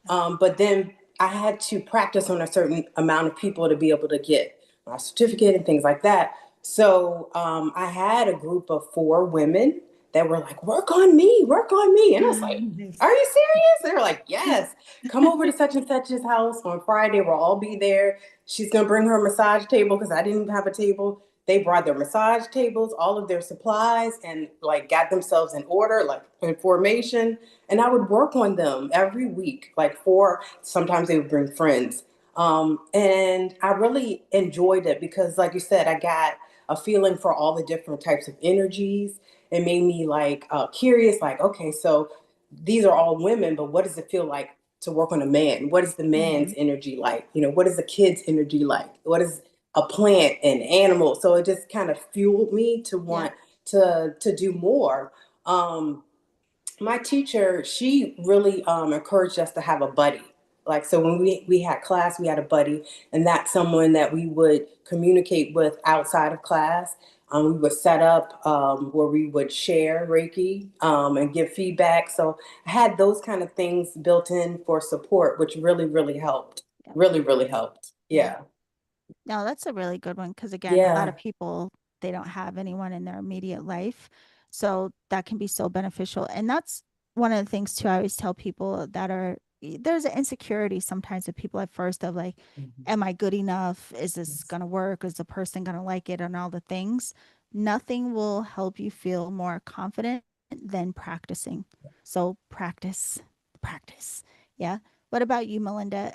But then I had to practice on a certain amount of people to be able to get my certificate and things like that. So I had a group of 4 women that were like, work on me, work on me. And I was like, are you serious? They were like, yes, come over to such and such's house on Friday. We'll all be there. She's going to bring her massage table because I didn't have a table. They brought their massage tables, all of their supplies, and like got themselves in order, like in formation. And I would work on them every week, like 4. Sometimes they would bring friends. And I really enjoyed it because, like you said, I got a feeling for all the different types of energies. It made me like curious, like, okay, so these are all women, but what does it feel like to work on a man? What is the man's energy like? You know, what is the kid's energy like? What is a plant and animal? So it just kind of fueled me to want to do more. My teacher, she really encouraged us to have a buddy. Like, so when we had class, we had a buddy, and that's someone that we would communicate with outside of class. We would set up where we would share Reiki and give feedback. So I had those kind of things built in for support, which really, really helped. Yeah. Really, really helped. Yeah. No, that's a really good one because again, a lot Yeah. of people they don't have anyone in their immediate life. So that can be so beneficial. And that's one of the things too I always tell people that are there's an insecurity sometimes with people at first of like, am I good enough? Is this Yes. gonna work? Is the person gonna like it and all the things? Nothing will help you feel more confident than practicing. So practice, practice. Yeah. What about you, Melinda?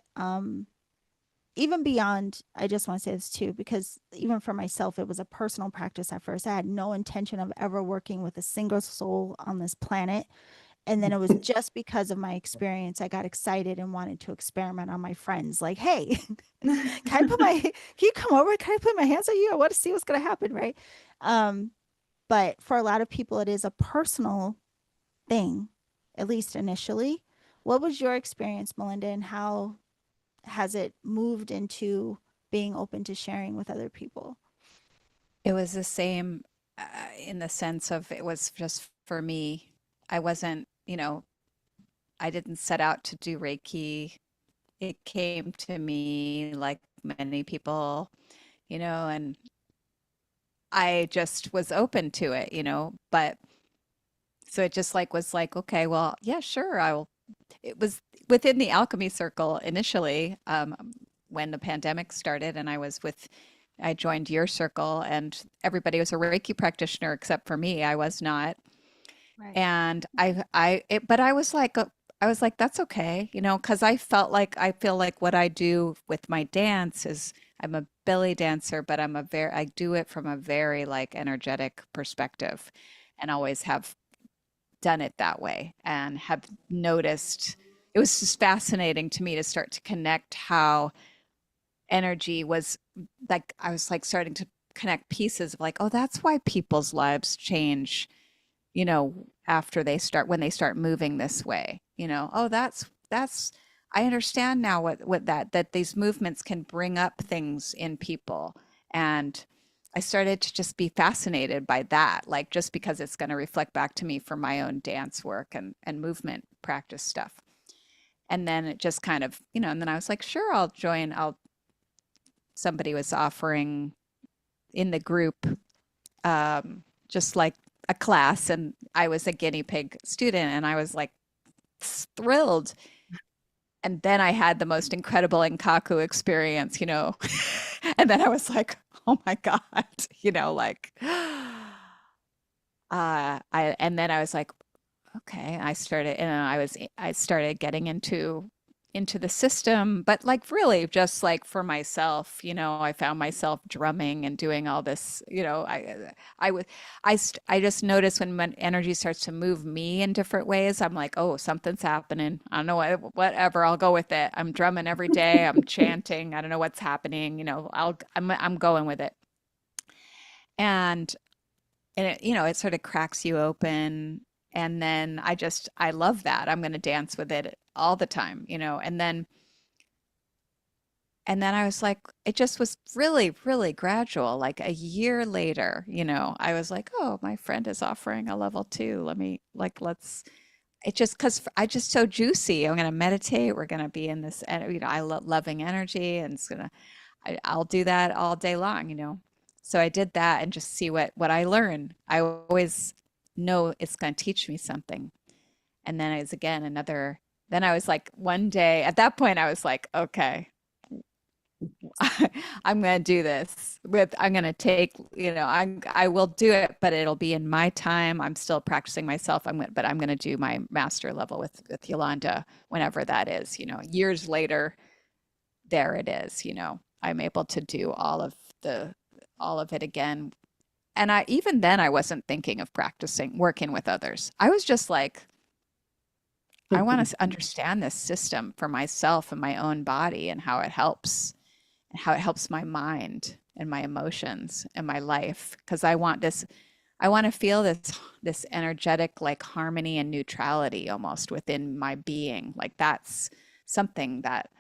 Even beyond, I just want to say this too, because even for myself, it was a personal practice at first. I had no intention of ever working with a single soul on this planet. And then it was just because of my experience, I got excited and wanted to experiment on my friends. Like, hey, can you come over? Can I put my hands on you? I want to see what's going to happen. Right. But for a lot of people, it is a personal thing, at least initially. What was your experience, Melinda, and how has it moved into being open to sharing with other people? It was the same in the sense of it was just for me. I wasn't, I didn't set out to do Reiki. It came to me like many people, and I just was open to it, but so it just like was like, okay, well, yeah, sure, I will. It was within the alchemy circle initially, when the pandemic started, and I joined your circle, and everybody was a Reiki practitioner except for me. I was not, Right. and but I was like, that's okay, because I feel like what I do with my dance is I'm a belly dancer, but I do it from a very like energetic perspective, and always have done it that way, and have noticed it was just fascinating to me to start to connect how energy was like, I was like starting to connect pieces of like, oh, that's why people's lives change, after when they start moving this way, oh, that's, I understand now what that these movements can bring up things in people. And I started to just be fascinated by that, like just because it's going to reflect back to me for my own dance work and movement practice stuff. And then it just kind of, and then I was like, sure, I'll join. Somebody was offering in the group, just like a class, and I was a guinea pig student, and I was like thrilled. And then I had the most incredible Enkaku experience, and then I was like, oh my God, like, and then I was like, okay, I started getting into into the system, but like really just like for myself, I found myself drumming and doing all this, I would, I just notice when my energy starts to move me in different ways, I'm like, oh, something's happening. I don't know whatever, I'll go with it. I'm drumming every day. I'm chanting. I don't know what's happening. I'm going with it. And it, it sort of cracks you open. And then I love that. I'm going to dance with it all the time, and then I was like, it just was really, really gradual. Like a year later, I was like, oh, my friend is offering a level 2. It just, because I just so juicy. I'm going to meditate. We're going to be in this, I love loving energy, and I'll do that all day long. So I did that and just see what I learn. I always know it's going to teach me something. And then then I was like, one day at that point, I was like, okay, I'm going to do this I'm going to take, I will do it, but it'll be in my time. I'm still practicing myself. But I'm going to do my master level with Yolanda, whenever that is, years later, there it is, I'm able to do all of it again. And even then I wasn't thinking of working with others. I was just like, I want to understand this system for myself and my own body, and how it helps my mind and my emotions and my life. Because I want to feel this energetic, like harmony and neutrality almost within my being. Like that's something that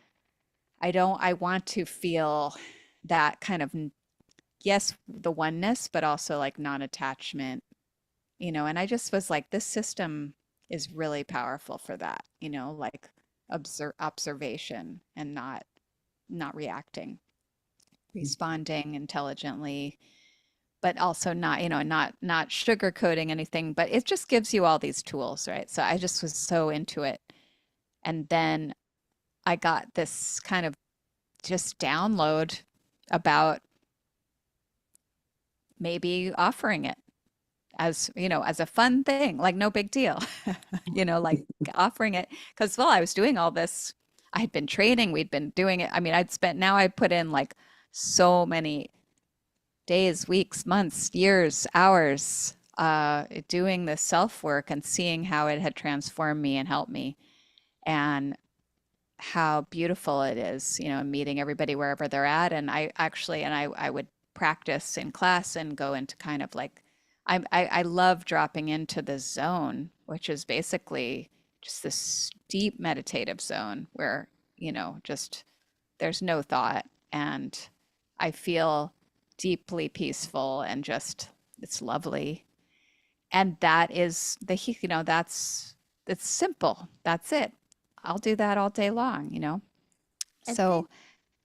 I want to feel, that kind of, yes, the oneness, but also like non-attachment, and I just was like, this system is really powerful for that, like observation and not reacting, responding intelligently, but also not, not sugarcoating anything, but it just gives you all these tools, right? So I just was so into it. And then I got this kind of just download about maybe offering it as a fun thing, like no big deal, like offering it. Because while I was doing all this, I had been training, we'd been doing it. I mean, I put in like so many days, weeks, months, years, hours, doing the self work and seeing how it had transformed me and helped me, and how beautiful it is, meeting everybody wherever they're at. And I would practice in class and go into kind of like, I love dropping into the zone, which is basically just this deep meditative zone where, just there's no thought, and I feel deeply peaceful, and just, it's lovely. And that is it's simple. That's it. I'll do that all day long. So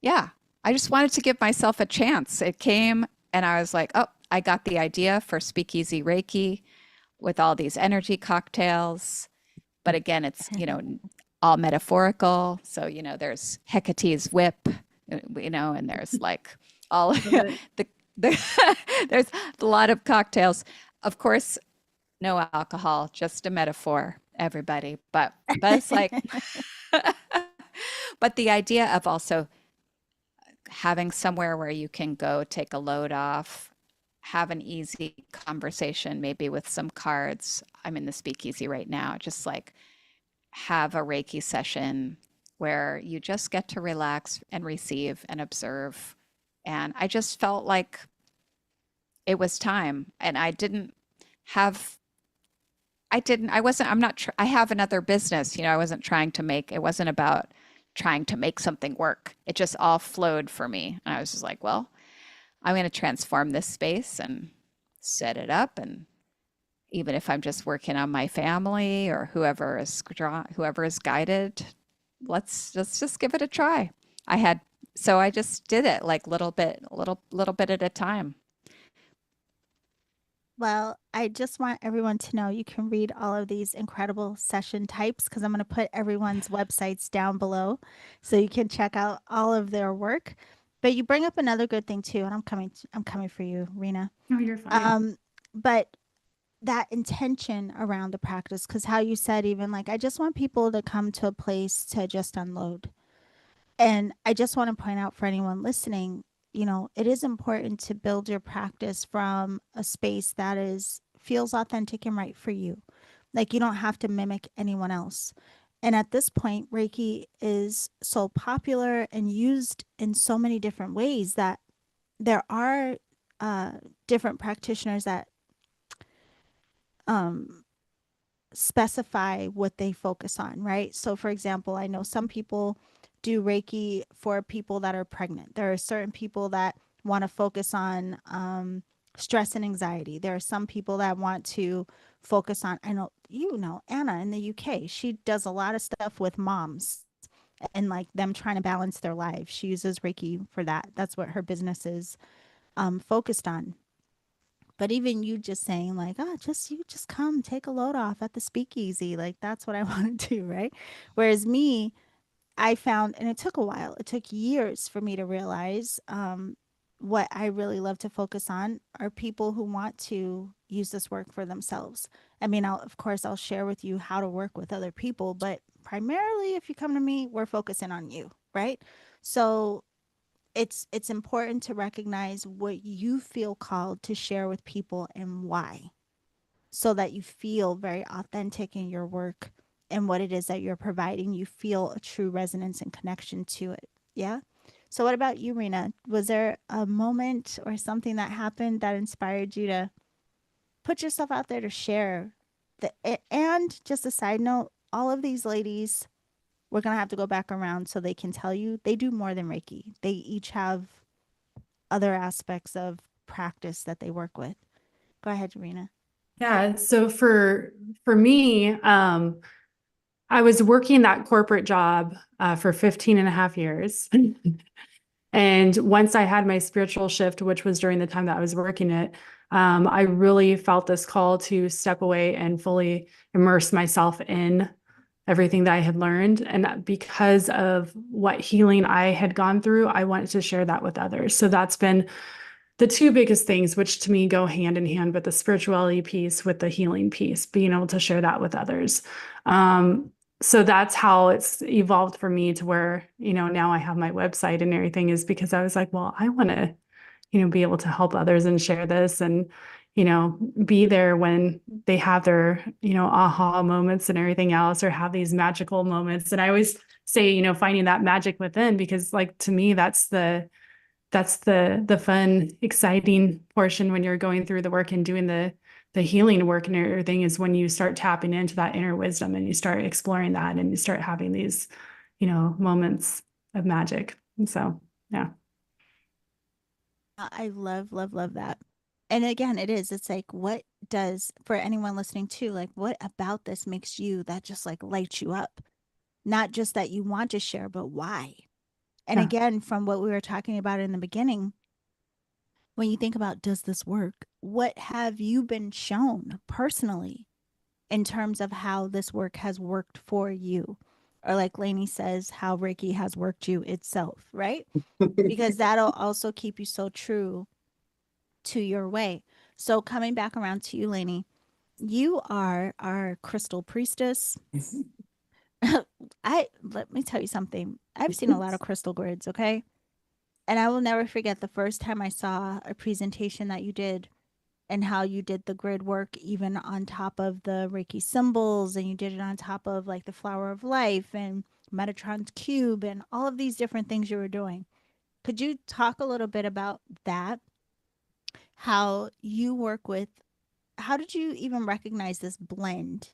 yeah, I just wanted to give myself a chance. It came and I was like, oh, I got the idea for Speakeasy Reiki with all these energy cocktails. But again, it's, all metaphorical. So, there's Hecate's whip, and there's like all there's a lot of cocktails. Of course, no alcohol, just a metaphor, everybody. But it's like, but the idea of also having somewhere where you can go take a load off, have an easy conversation, maybe with some cards. I'm in the speakeasy right now, just like have a Reiki session where you just get to relax and receive and observe. And I just felt like it was time. And I have another business, I wasn't it wasn't about trying to make something work. It just all flowed for me. And I was just like, well, I'm going to transform this space and set it up. And even if I'm just working on my family or whoever is guided, let's just give it a try. So I just did it like little bit at a time. Well, I just want everyone to know you can read all of these incredible session types, because I'm going to put everyone's websites down below so you can check out all of their work. But you bring up another good thing too, and I'm coming for you, Rena. No, you're fine. But that intention around the practice, because how you said, even like, I just want people to come to a place to just unload. And I just want to point out for anyone listening, you know, it is important to build your practice from a space that feels authentic and right for you. Like, you don't have to mimic anyone else. And at this point, Reiki is so popular and used in so many different ways that there are different practitioners that specify what they focus on, right? So, for example, I know some people do Reiki for people that are pregnant. There are certain people that want to focus on stress and anxiety. There are some people that want to focus on, I know, you know, Anna in the UK, she does a lot of stuff with moms and like them trying to balance their lives. She uses Reiki for that. That's what her business is focused on. But even you just saying like, oh, you just come take a load off at the speakeasy. Like, that's what I want to do, right? Whereas me, I found, and it took a while, it took years for me to realize what I really love to focus on are people who want to use this work for themselves. I mean, of course, I'll share with you how to work with other people, but primarily if you come to me, we're focusing on you, right? So it's important to recognize what you feel called to share with people and why, so that you feel very authentic in your work and what it is that you're providing. You feel a true resonance and connection to it. Yeah. So what about you, Rena? Was there a moment or something that happened that inspired you to put yourself out there to share and just a side note, all of these ladies, we're going to have to go back around so they can tell you they do more than Reiki. They each have other aspects of practice that they work with. Go ahead, Serena. Yeah. So for me, I was working that corporate job for 15 and a half years. And once I had my spiritual shift, which was during the time that I was working it, I really felt this call to step away and fully immerse myself in everything that I had learned. And because of what healing I had gone through, I wanted to share that with others. So that's been the two biggest things, which to me go hand in hand with the spirituality piece, with the healing piece, being able to share that with others. So that's how it's evolved for me to where, now I have my website and everything, is because I was like, well, I want to, be able to help others and share this and, be there when they have their, aha moments and everything else, or have these magical moments. And I always say, finding that magic within, because like, to me, that's the fun, exciting portion when you're going through the work and doing the healing work and everything, is when you start tapping into that inner wisdom and you start exploring that and you start having these, moments of magic. And so, yeah. I love, love, love that. And again, it's like, what does, for anyone listening too, like, what about this makes you, that just like lights you up? Not just that you want to share, but why? And Yeah. again, from what we were talking about in the beginning, when you think about, does this work? What have you been shown personally in terms of how this work has worked for you? Or like Lainey says, how Reiki has worked you itself, right? Because that'll also keep you so true to your way. So coming back around to you, Lainey, you are our crystal priestess. Let me tell you something. I've seen a lot of crystal grids, okay? And I will never forget the first time I saw a presentation that you did and how you did the grid work, even on top of the Reiki symbols, and you did it on top of like the flower of life and Metatron's cube and all of these different things you were doing. Could you talk a little bit about that? How you work with, how did you even recognize this blend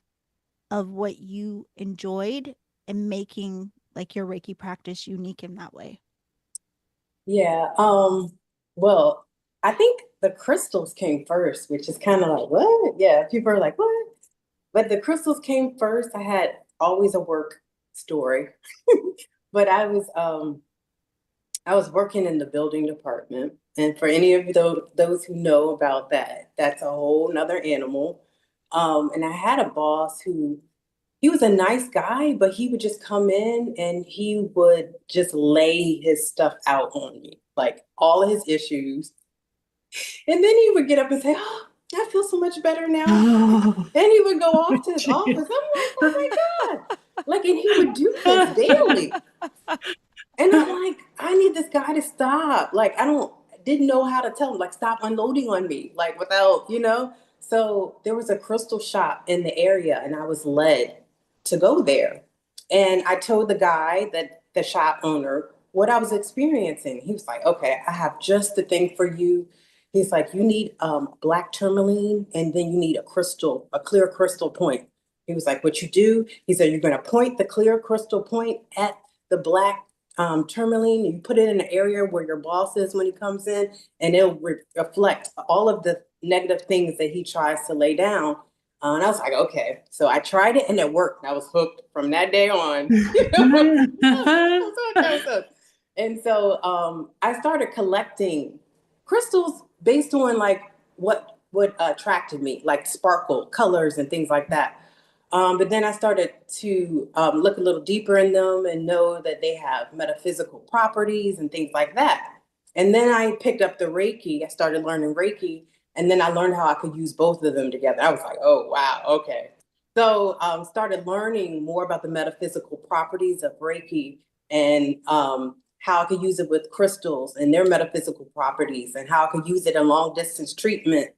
of what you enjoyed and making like your Reiki practice unique in that way? Yeah. Well, I think the crystals came first, which is kind of like, what? Yeah, people are like, what? But the crystals came first. I had always a work story, but I was working in the building department. And for any of those who know about that, that's a whole nother animal. And I had a boss he was a nice guy, but he would just come in and he would just lay his stuff out on me, like all of his issues. And then he would get up and say, oh, I feel so much better now. Oh, And he would go off to his office. I'm like, oh my God. Like, and he would do this daily. And I'm like, I need this guy to stop. Like, didn't know how to tell him, like, stop unloading on me, like, without, So there was a crystal shop in the area, and I was led to go there. And I told the guy, that the shop owner, what I was experiencing. He was like, okay, I have just the thing for you. He's like, you need black tourmaline, and then you need a clear crystal point. He was like, what you do, he said, you're going to point the clear crystal point at the black tourmaline, and you put it in an area where your boss is when he comes in, and it'll reflect all of the negative things that he tries to lay down. And I was like, okay. So I tried it, and it worked. I was hooked from that day on. And so I started collecting crystals based on like what attracted me, like sparkle, colors, and things like that. But then I started to look a little deeper in them and know that they have metaphysical properties and things like that. And then I picked up the Reiki. I started learning Reiki, and then I learned how I could use both of them together. I was like, oh, wow, okay. So started learning more about the metaphysical properties of Reiki, and how I could use it with crystals and their metaphysical properties, and how I could use it in long distance treatment.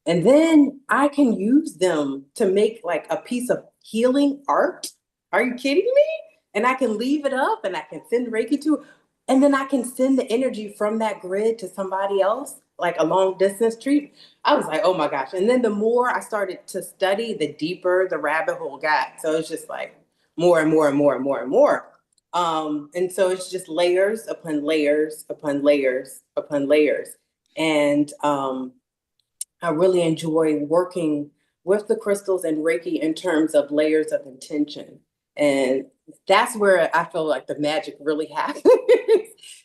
And then I can use them to make like a piece of healing art. Are you kidding me? And I can leave it up, and I can send Reiki to, and then I can send the energy from that grid to somebody else, like a long distance treat. I was like, oh my gosh. And then the more I started to study, the deeper the rabbit hole got. So it's just like more and more and more and more and more. And so it's just layers upon layers upon layers upon layers. And I really enjoy working with the crystals and Reiki in terms of layers of intention. And that's where I feel like the magic really happens.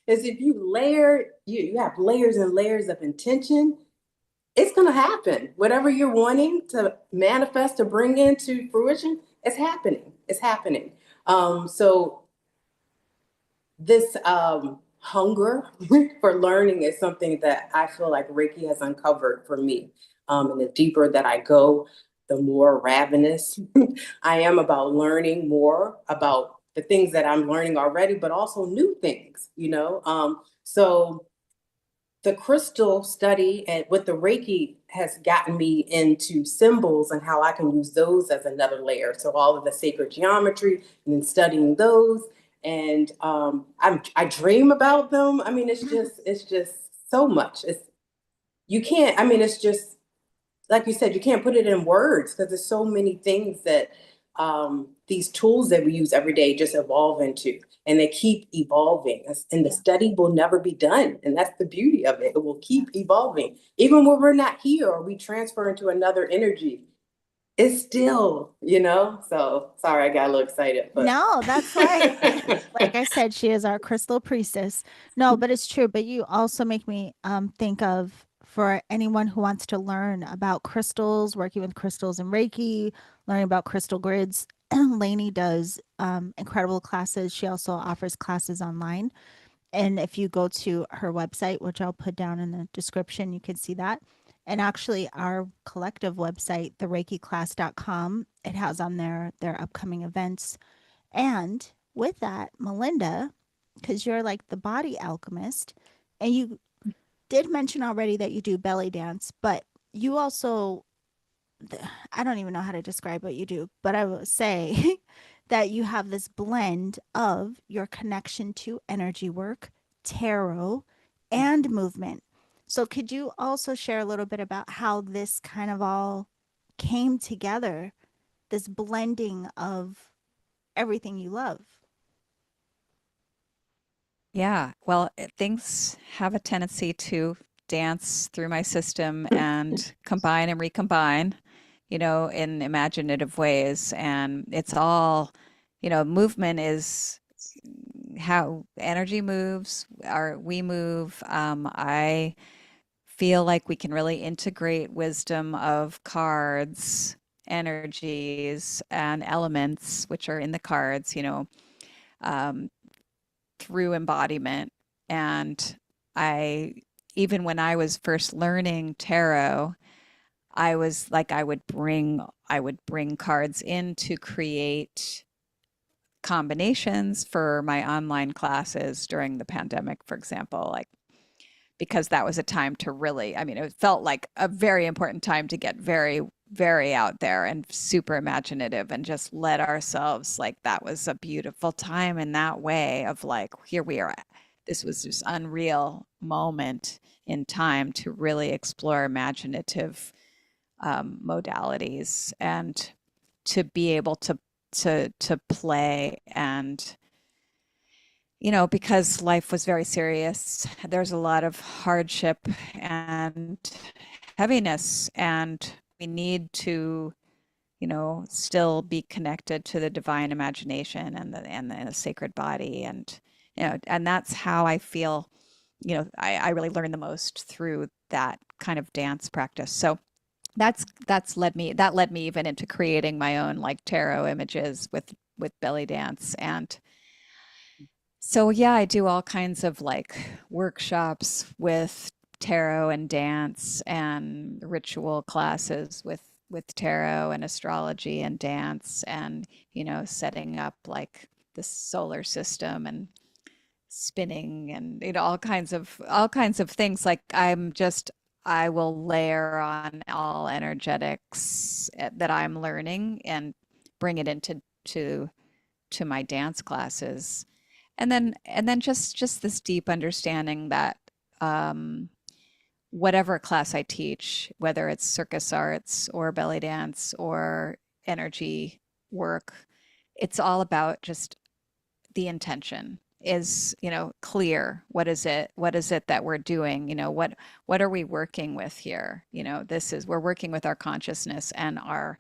Is if you have layers and layers of intention, it's going to happen. Whatever you're wanting to manifest, to bring into fruition, it's happening. It's happening. So this hunger for learning is something that I feel like Reiki has uncovered for me. And the deeper that I go, the more ravenous I am about learning more about the things that I'm learning already, but also new things, So the crystal study and with the Reiki has gotten me into symbols and how I can use those as another layer. So all of the sacred geometry, and then studying those. And I dream about them. I mean, it's just so much. It's just, like you said, you can't put it in words, because there's so many things that these tools that we use every day just evolve into, and they keep evolving, and the study will never be done. And that's the beauty of it. It will keep evolving. Even when we're not here, or we transfer into another energy, it's still, so sorry, I got a little excited. But No, that's why, like I said, she is our crystal priestess. No, but it's true. But you also make me think of, for anyone who wants to learn about crystals, working with crystals and Reiki, learning about crystal grids. Lainey does incredible classes. She also offers classes online. And if you go to her website, which I'll put down in the description, you can see that. And actually, our collective website, thereikiclass.com, it has on there their upcoming events. And with that, Melinda, because you're like the body alchemist, and you did mention already that you do belly dance, but you also, I don't even know how to describe what you do, but I will say that you have this blend of your connection to energy work, tarot, and movement. So could you also share a little bit about how this kind of all came together, this blending of everything you love? Yeah, well, things have a tendency to dance through my system and combine and recombine, in imaginative ways. And it's all, movement is how energy moves, or we move. I feel like we can really integrate wisdom of cards, energies, and elements, which are in the cards, um, through embodiment. And even when I was first learning tarot, I was like, I would bring cards in to create combinations for my online classes during the pandemic, for example, like, because that was a time to really, I mean, it felt like a very important time to get very, very out there and super imaginative and just let ourselves, like, that was a beautiful time in that way of like, here we are. This was this unreal moment in time to really explore imaginative modalities and to be able to play. And because life was very serious, there's a lot of hardship and heaviness, and we need to still be connected to the divine imagination and the sacred body. And and that's how I feel I really learned the most through that kind of dance practice. So that led me even into creating my own like tarot images with belly dance. And so yeah, I do all kinds of like workshops with tarot and dance, and ritual classes with tarot and astrology and dance, and setting up like the solar system and spinning and all kinds of things. Like I will layer on all energetics that I'm learning and bring it into to my dance classes. And then just this deep understanding that whatever class I teach, whether it's circus arts or belly dance or energy work, it's all about just the intention is, clear. What is it that we're doing? What are we working with here? We're working with our consciousness and our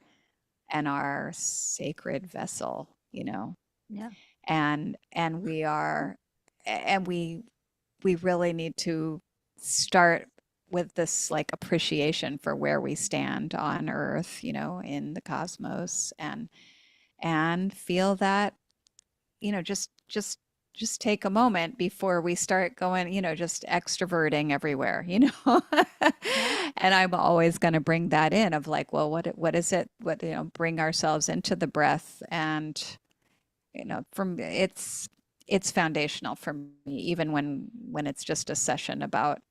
sacred vessel, Yeah. and we really need to start with this like appreciation for where we stand on earth, in the cosmos, and feel that, just take a moment before we start going, just extroverting everywhere, And I'm always going to bring that in of like, well, what is it? Bring ourselves into the breath. And, it's foundational for me, even when it's just a session about,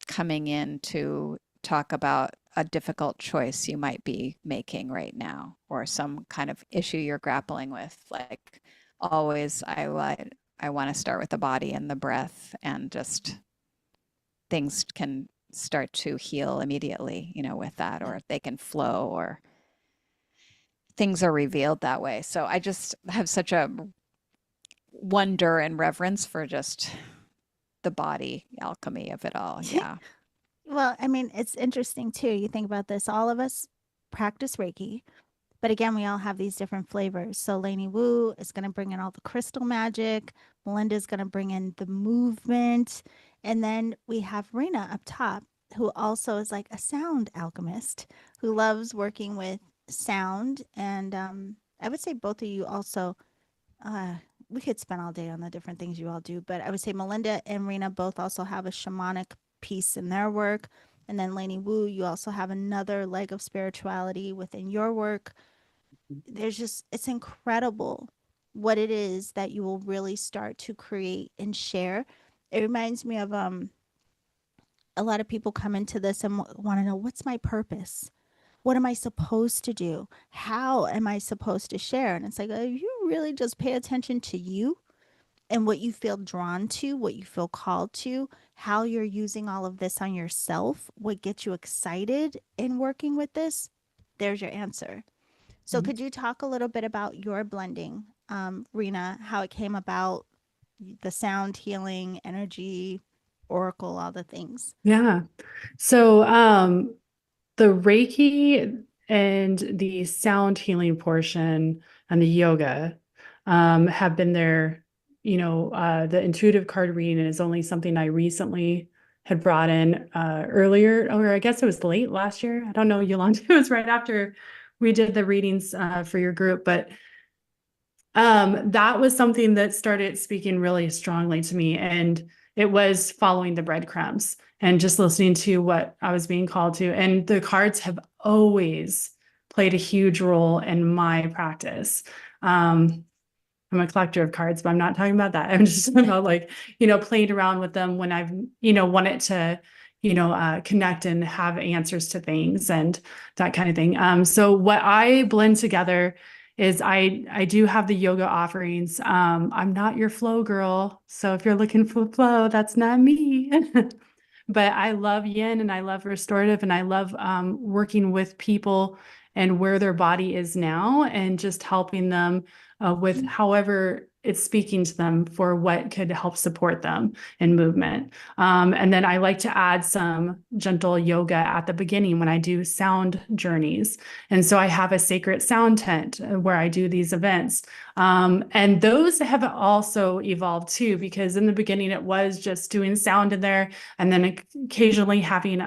coming in to talk about a difficult choice you might be making right now, or some kind of issue you're grappling with. Like always, I want to start with the body and the breath, and just things can start to heal immediately, with that, or they can flow, or things are revealed that way. So I just have such a wonder and reverence for just the body alchemy of it all. Yeah. Well, I mean, it's interesting too. You think about this, all of us practice Reiki, but again, we all have these different flavors. So Lani-Woo is going to bring in all the crystal magic. Melinda is going to bring in the movement. And then we have Rena up top, who also is like a sound alchemist, who loves working with sound. And I would say both of you also, we could spend all day on the different things you all do, but I would say Melinda and Rena both also have a shamanic piece in their work. And then Lani-Woo, you also have another leg of spirituality within your work. It's incredible what it is that you will really start to create and share. It reminds me of a lot of people come into this and want to know, what's my purpose? What am I supposed to do? How am I supposed to share? And it's like, you really just pay attention to you and what you feel drawn to, what you feel called to, how you're using all of this on yourself, what gets you excited in working with this, there's your answer. So could you talk a little bit about your blending, Rena, how it came about, the sound healing, energy, oracle, all the things? Yeah. So the Reiki and the sound healing portion and the yoga have been there. The intuitive card reading is only something I recently had brought in earlier, or I guess it was late last year. I don't know, Yolanda, it was right after we did the readings for your group. But That was something that started speaking really strongly to me, and it was following the breadcrumbs and just listening to what I was being called to. And the cards have always played a huge role in my practice. I'm a collector of cards, but I'm not talking about that. I'm just talking about like, playing around with them when I've, wanted to, connect and have answers to things and that kind of thing. So what I blend together is I do have the yoga offerings. I'm not your flow girl. So if you're looking for flow, that's not me. But I love yin and I love restorative and I love working with people and where their body is now and just helping them with however it's speaking to them for what could help support them in movement. And then I like to add some gentle yoga at the beginning when I do sound journeys. And so I have a sacred sound tent where I do these events. And those have also evolved too, because in the beginning it was just doing sound in there and then occasionally having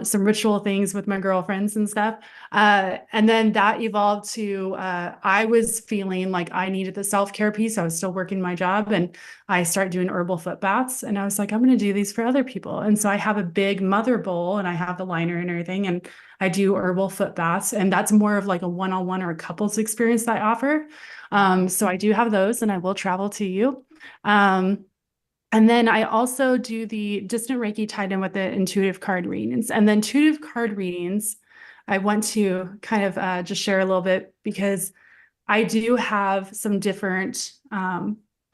some ritual things with my girlfriends and stuff. And then that evolved to, I was feeling like I needed the self-care piece. I was still working my job and I started doing herbal foot baths. And I was like, I'm going to do these for other people. And so I have a big mother bowl and I have the liner and everything. And I do herbal foot baths. And that's more of like a one-on-one or a couples experience that I offer. So I do have those and I will travel to you. And then I also do the distant Reiki tied in with the intuitive card readings. And the intuitive card readings, I want to kind of just share a little bit because I do have some different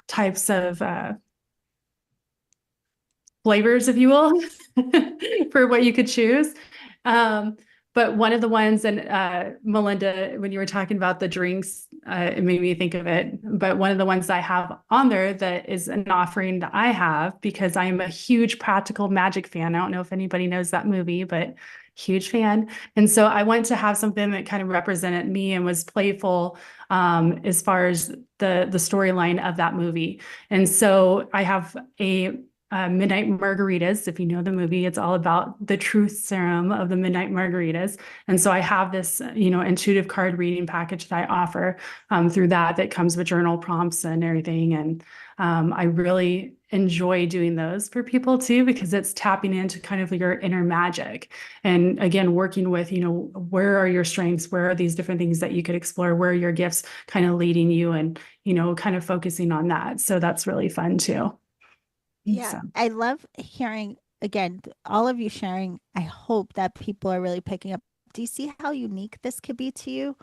types of flavors, if you will, for what you could choose. But one of the ones, and Melinda, when you were talking about the drinks, it made me think of it. But one of the ones I have on there that is an offering that I have because I am a huge practical magic fan. I don't know if anybody knows that movie, but huge fan. And so I wanted to have something that kind of represented me and was playful as far as the storyline of that movie. And so I have a Midnight Margaritas. If you know the movie, it's all about the truth serum of the Midnight Margaritas. And so I have this, intuitive card reading package that I offer through that comes with journal prompts and everything. And I really enjoy doing those for people too, because it's tapping into kind of your inner magic. And again, working with, where are your strengths? Where are these different things that you could explore? Where are your gifts kind of leading you and, kind of focusing on that. So that's really fun too. Yeah, So. I love hearing, again, all of you sharing. I hope that people are really picking up. Do you see how unique this could be to you?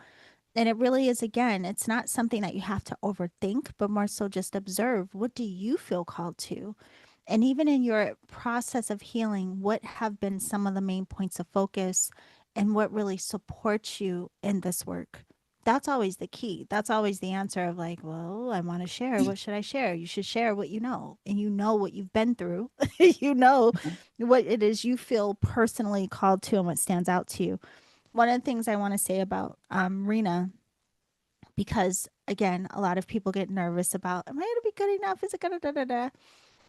And it really is, again, it's not something that you have to overthink, but more so just observe. What do you feel called to? And even in your process of healing, what have been some of the main points of focus and what really supports you in this work? That's always the key. That's always the answer of like, well, I want to share. What should I share? You should share what you know, and you know what you've been through. You know what it is you feel personally called to and what stands out to you. One of the things I want to say about Rena, because again, a lot of people get nervous about, am I going to be good enough? Is it going to da da da?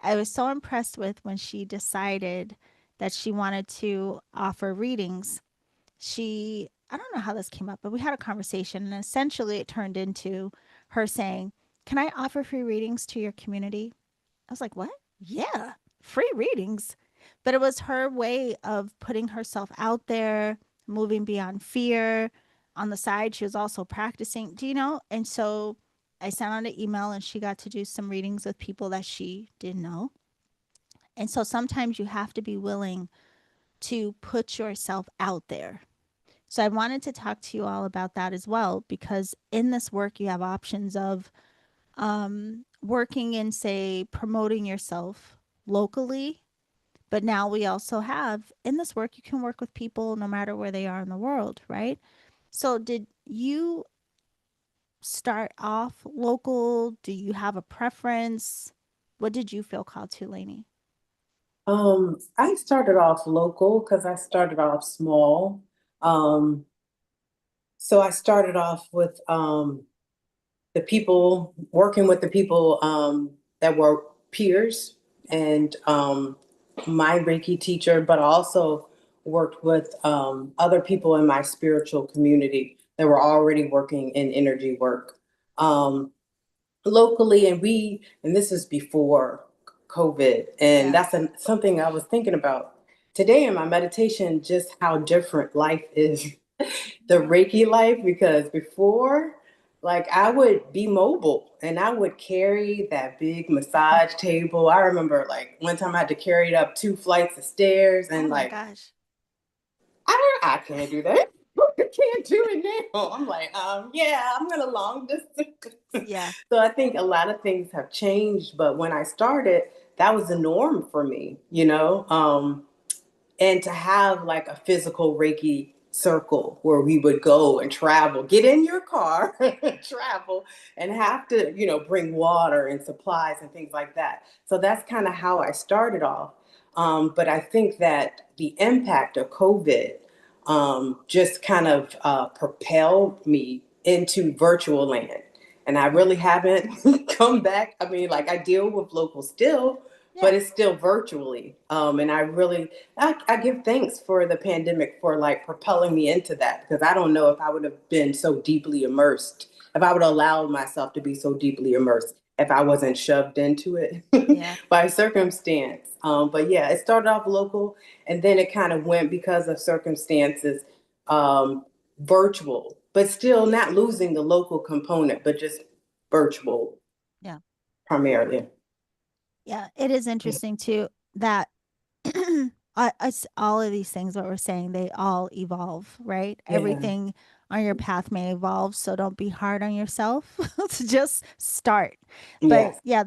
I was so impressed with when she decided that she wanted to offer readings. I don't know how this came up, but we had a conversation and essentially it turned into her saying, can I offer free readings to your community? I was like, what? Yeah, free readings. But it was her way of putting herself out there, moving beyond fear. On the side, she was also practicing, And so I sent out an email and she got to do some readings with people that she didn't know. And so sometimes you have to be willing to put yourself out there. So I wanted to talk to you all about that as well, because in this work, you have options of working in, say, promoting yourself locally. But now we also have, in this work, you can work with people no matter where they are in the world, right? So did you start off local? Do you have a preference? What did you feel called to, Lani? I started off local because I started off small. So I started off with the people, working with the people that were peers and my Reiki teacher, but I also worked with other people in my spiritual community that were already working in energy work. locally, and this is before COVID, and Yeah. that's something I was thinking about today in my meditation, just how different life is, the Reiki life, because before, like, I would be mobile and I would carry that big massage table. I remember, like, one time I had to carry it up 2 flights of stairs, Oh and my like, gosh. I can't do that. I can't do it now. I'm like, yeah, I'm gonna long distance. Yeah. So I think a lot of things have changed, but when I started, that was the norm for me, you know? And to have like a physical Reiki circle where we would go and travel, get in your car, travel, and have to, bring water and supplies and things like that. So that's kind of how I started off. But I think that the impact of COVID just kind of propelled me into virtual land. And I really haven't come back. I mean, like, I deal with local still, but Yeah. it's still virtually. And I give thanks for the pandemic for like propelling me into that, because I don't know if I would have been so deeply immersed, if I would allow myself to be so deeply immersed, if I wasn't shoved into it Yeah. by circumstance. But yeah, it started off local, and then it kind of went, because of circumstances, virtual, but still not losing the local component, but just virtual Yeah. primarily. Yeah. It is interesting too that all of these things, what we're saying, they all evolve, right? Yeah. Everything on your path may evolve. So don't be hard on yourself. Just start. But Yes. yeah,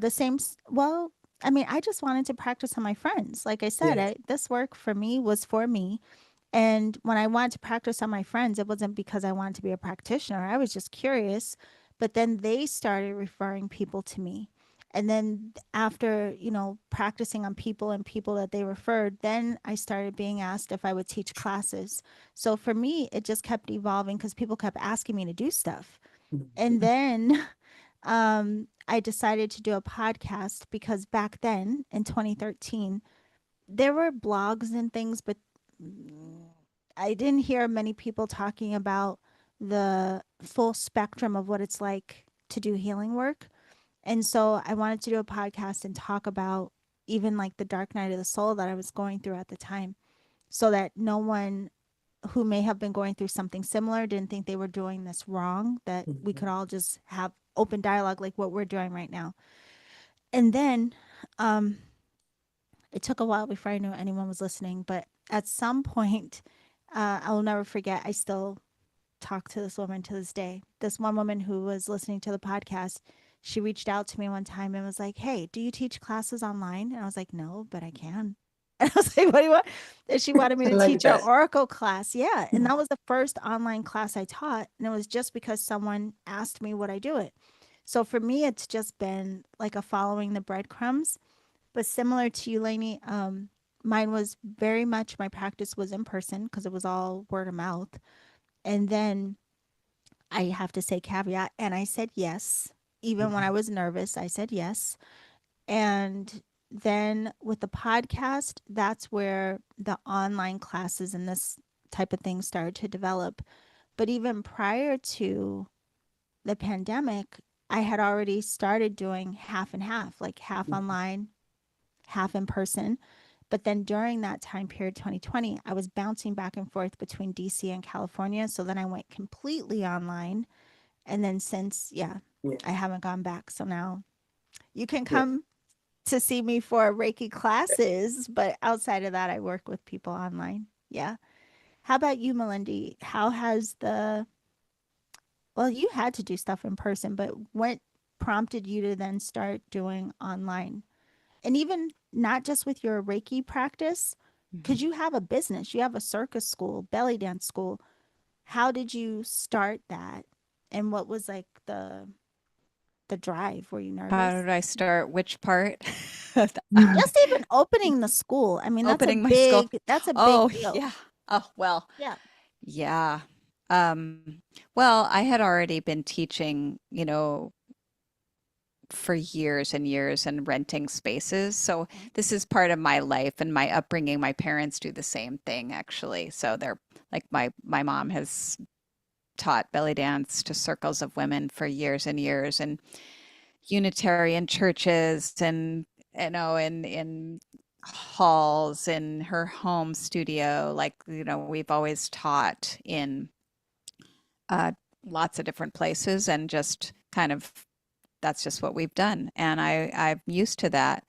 well, I mean, I just wanted to practice on my friends. Like I said, Yes. this work for me was for me. And when I wanted to practice on my friends, it wasn't because I wanted to be a practitioner. I was just curious. But then they started referring people to me. And then after, practicing on people and people that they referred, then I started being asked if I would teach classes. So for me, it just kept evolving because people kept asking me to do stuff. And then I decided to do a podcast because back then in 2013, there were blogs and things, but I didn't hear many people talking about the full spectrum of what it's like to do healing work. And so I wanted to do a podcast and talk about even like the dark night of the soul that I was going through at the time, so that no one who may have been going through something similar didn't think they were doing this wrong, that we could all just have open dialogue like what we're doing right now. And then um, it took a while before I knew anyone was listening, but at some point, I will never forget, I still talk to this woman to this day. This one woman who was listening to the podcast, she reached out to me one time and was like, "Hey, do you teach classes online?" And I was like, "No, but I can." And I was like, "What do you want?" And she wanted me I to like teach an that. Oracle class. Yeah. And that was the first online class I taught. And it was just because someone asked me would I do it. So for me, it's just been like a following the breadcrumbs. But similar to you, Lainey, mine was very much, my practice was in person because it was all word of mouth. And then I have to say caveat, and I said yes. Even when I was nervous, I said yes. And then with the podcast, that's where the online classes and this type of thing started to develop. But even prior to the pandemic, I had already started doing half and half, like half online, half in person. But then during that time period, 2020, I was bouncing back and forth between DC and California. So then I went completely online. And then since, yeah, Yeah. I haven't gone back. So now you can Yeah. come to see me for Reiki classes, but outside of that, I work with people online. Yeah. How about you, Melinda? Well, you had to do stuff in person, but what prompted you to then start doing online? And even not just with your Reiki practice, because you have a business, you have a circus school, belly dance school. How did you start that? And what was like the drive? Were you How nervous? did I start? Which part? Just even opening the school. I mean, Opening my school. that's a big Oh, deal. yeah. Oh, well, Yeah. yeah. Well, I had already been teaching, for years and years and renting spaces. So this is part of my life and my upbringing. My parents do the same thing, actually. So they're like my mom has taught belly dance to circles of women for years and years, and Unitarian churches, and in halls, in her home studio. Like, we've always taught in lots of different places, and just kind of, that's just what we've done. And I'm used to that.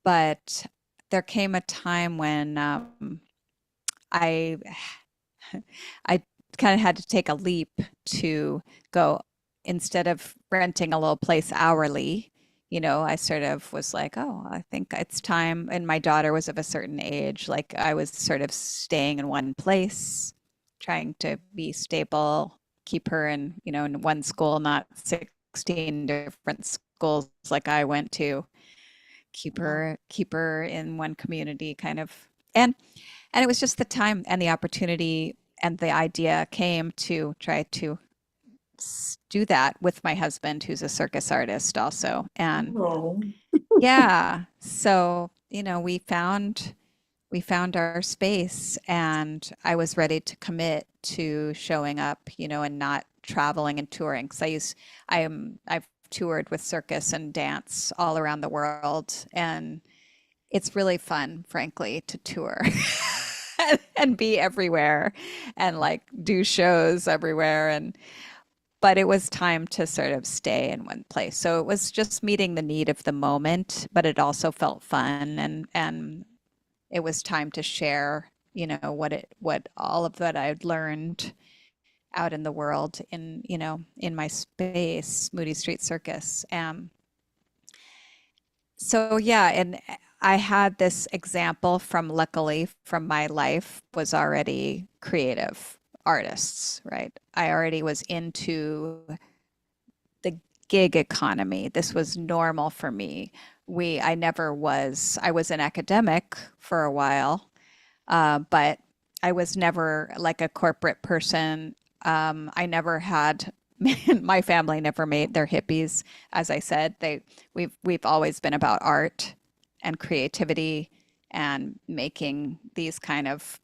But there came a time when I I kind of had to take a leap to go, instead of renting a little place hourly, I sort of was like, oh, I think it's time. And my daughter was of a certain age. Like, I was sort of staying in one place, trying to be stable, keep her in one school, not 16 different schools like I went to. Keep her in one community, kind of. And it was just the time and the opportunity, and the idea came to try to do that with my husband, who's a circus artist also. And yeah, so we found our space, and I was ready to commit to showing up, and not traveling and touring, because I've toured with circus and dance all around the world, and it's really fun, frankly, to tour and be everywhere, and like do shows everywhere. But it was time to sort of stay in one place. So it was just meeting the need of the moment, but it also felt fun, and it was time to share, what all of that I'd learned out in the world, in my space, Moody Street Circus. So yeah, and I had this example luckily from my life, was already creative artists, right? I already was into the gig economy. This was normal for me. I was an academic for a while, but I was never like a corporate person. I never had, my family never made, their hippies. As I said, we've always been about art and creativity, and making these kind of,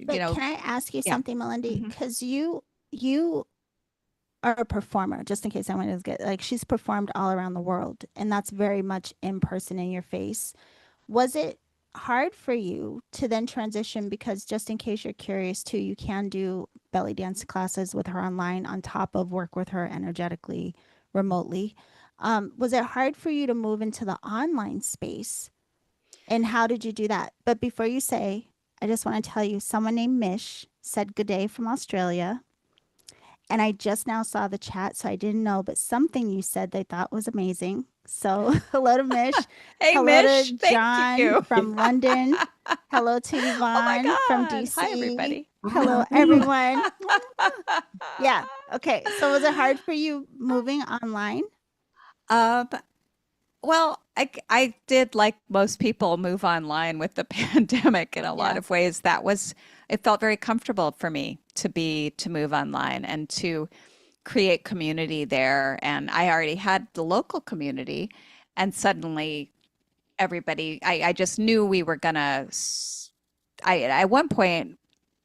But can I ask you something, Melinda? Mhm. Because you are a performer, just in case I wanted to get, like, she's performed all around the world, and that's very much in person, in your face. Was it hard for you to then transition? Because just in case you're curious too, you can do belly dance classes with her online on top of work with her energetically, remotely. Was it hard for you to move into the online space? And how did you do that? But before you say, I just want to tell you, someone named Mish said good day from Australia. And I just now saw the chat, so I didn't know, but something you said they thought was amazing. So hello to Mish. Hey, hello Mish, to thank John you. from London. Hello to Oh my Yvonne from God. DC. Hi, everybody. Hello, everyone. Yeah. Okay. So was it hard for you moving online? Well, I did, like most people, move online with the pandemic in a lot of ways. It felt very comfortable for me to move online and to create community there. And I already had the local community, and suddenly everybody, I just knew we were gonna, at one point,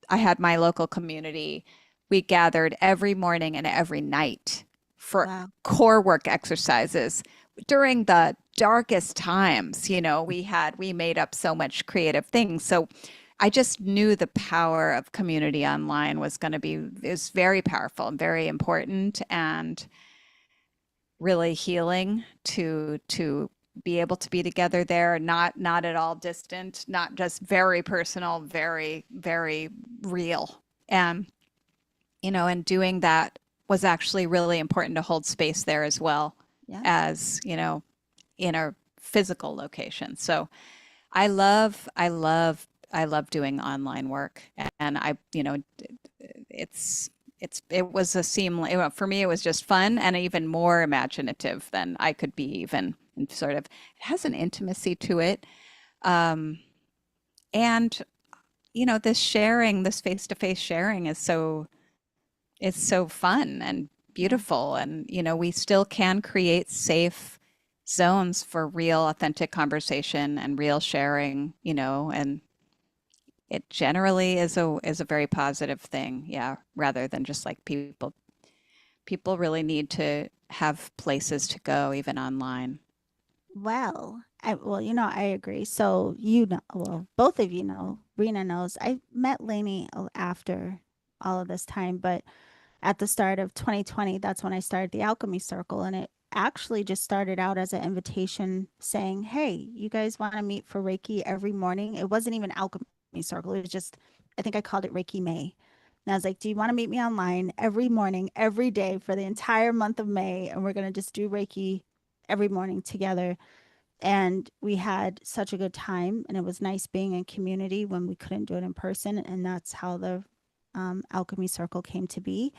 I had my local community. We gathered every morning and every night for core work exercises during the darkest times. We made up so much creative things. So I just knew the power of community online was very powerful and very important, and really healing to be able to be together there, not at all distant, not just very personal, very, very real. And doing that was actually really important, to hold space there as well as, in a physical location. So I love doing online work, and it was for me, it was just fun, and even more imaginative than I could be, even, and sort of, it has an intimacy to it. And this face-to-face sharing is so fun and beautiful. And, we still can create safe zones for real, authentic conversation and real sharing, and it generally is a very positive thing. Yeah, rather than just like people really need to have places to go even online. Well, I agree. So, well, both of you know, Rena knows. I met Lainey after all of this time, but at the start of 2020, that's when I started the Alchemy Circle. And it actually just started out as an invitation saying, hey, you guys want to meet for Reiki every morning? It wasn't even Alchemy Circle. It was just, I think I called it Reiki May. And I was like, do you want to meet me online every morning, every day for the entire month of May? And we're going to just do Reiki every morning together. And we had such a good time. And it was nice being in community when we couldn't do it in person. And that's how the Alchemy Circle came to be.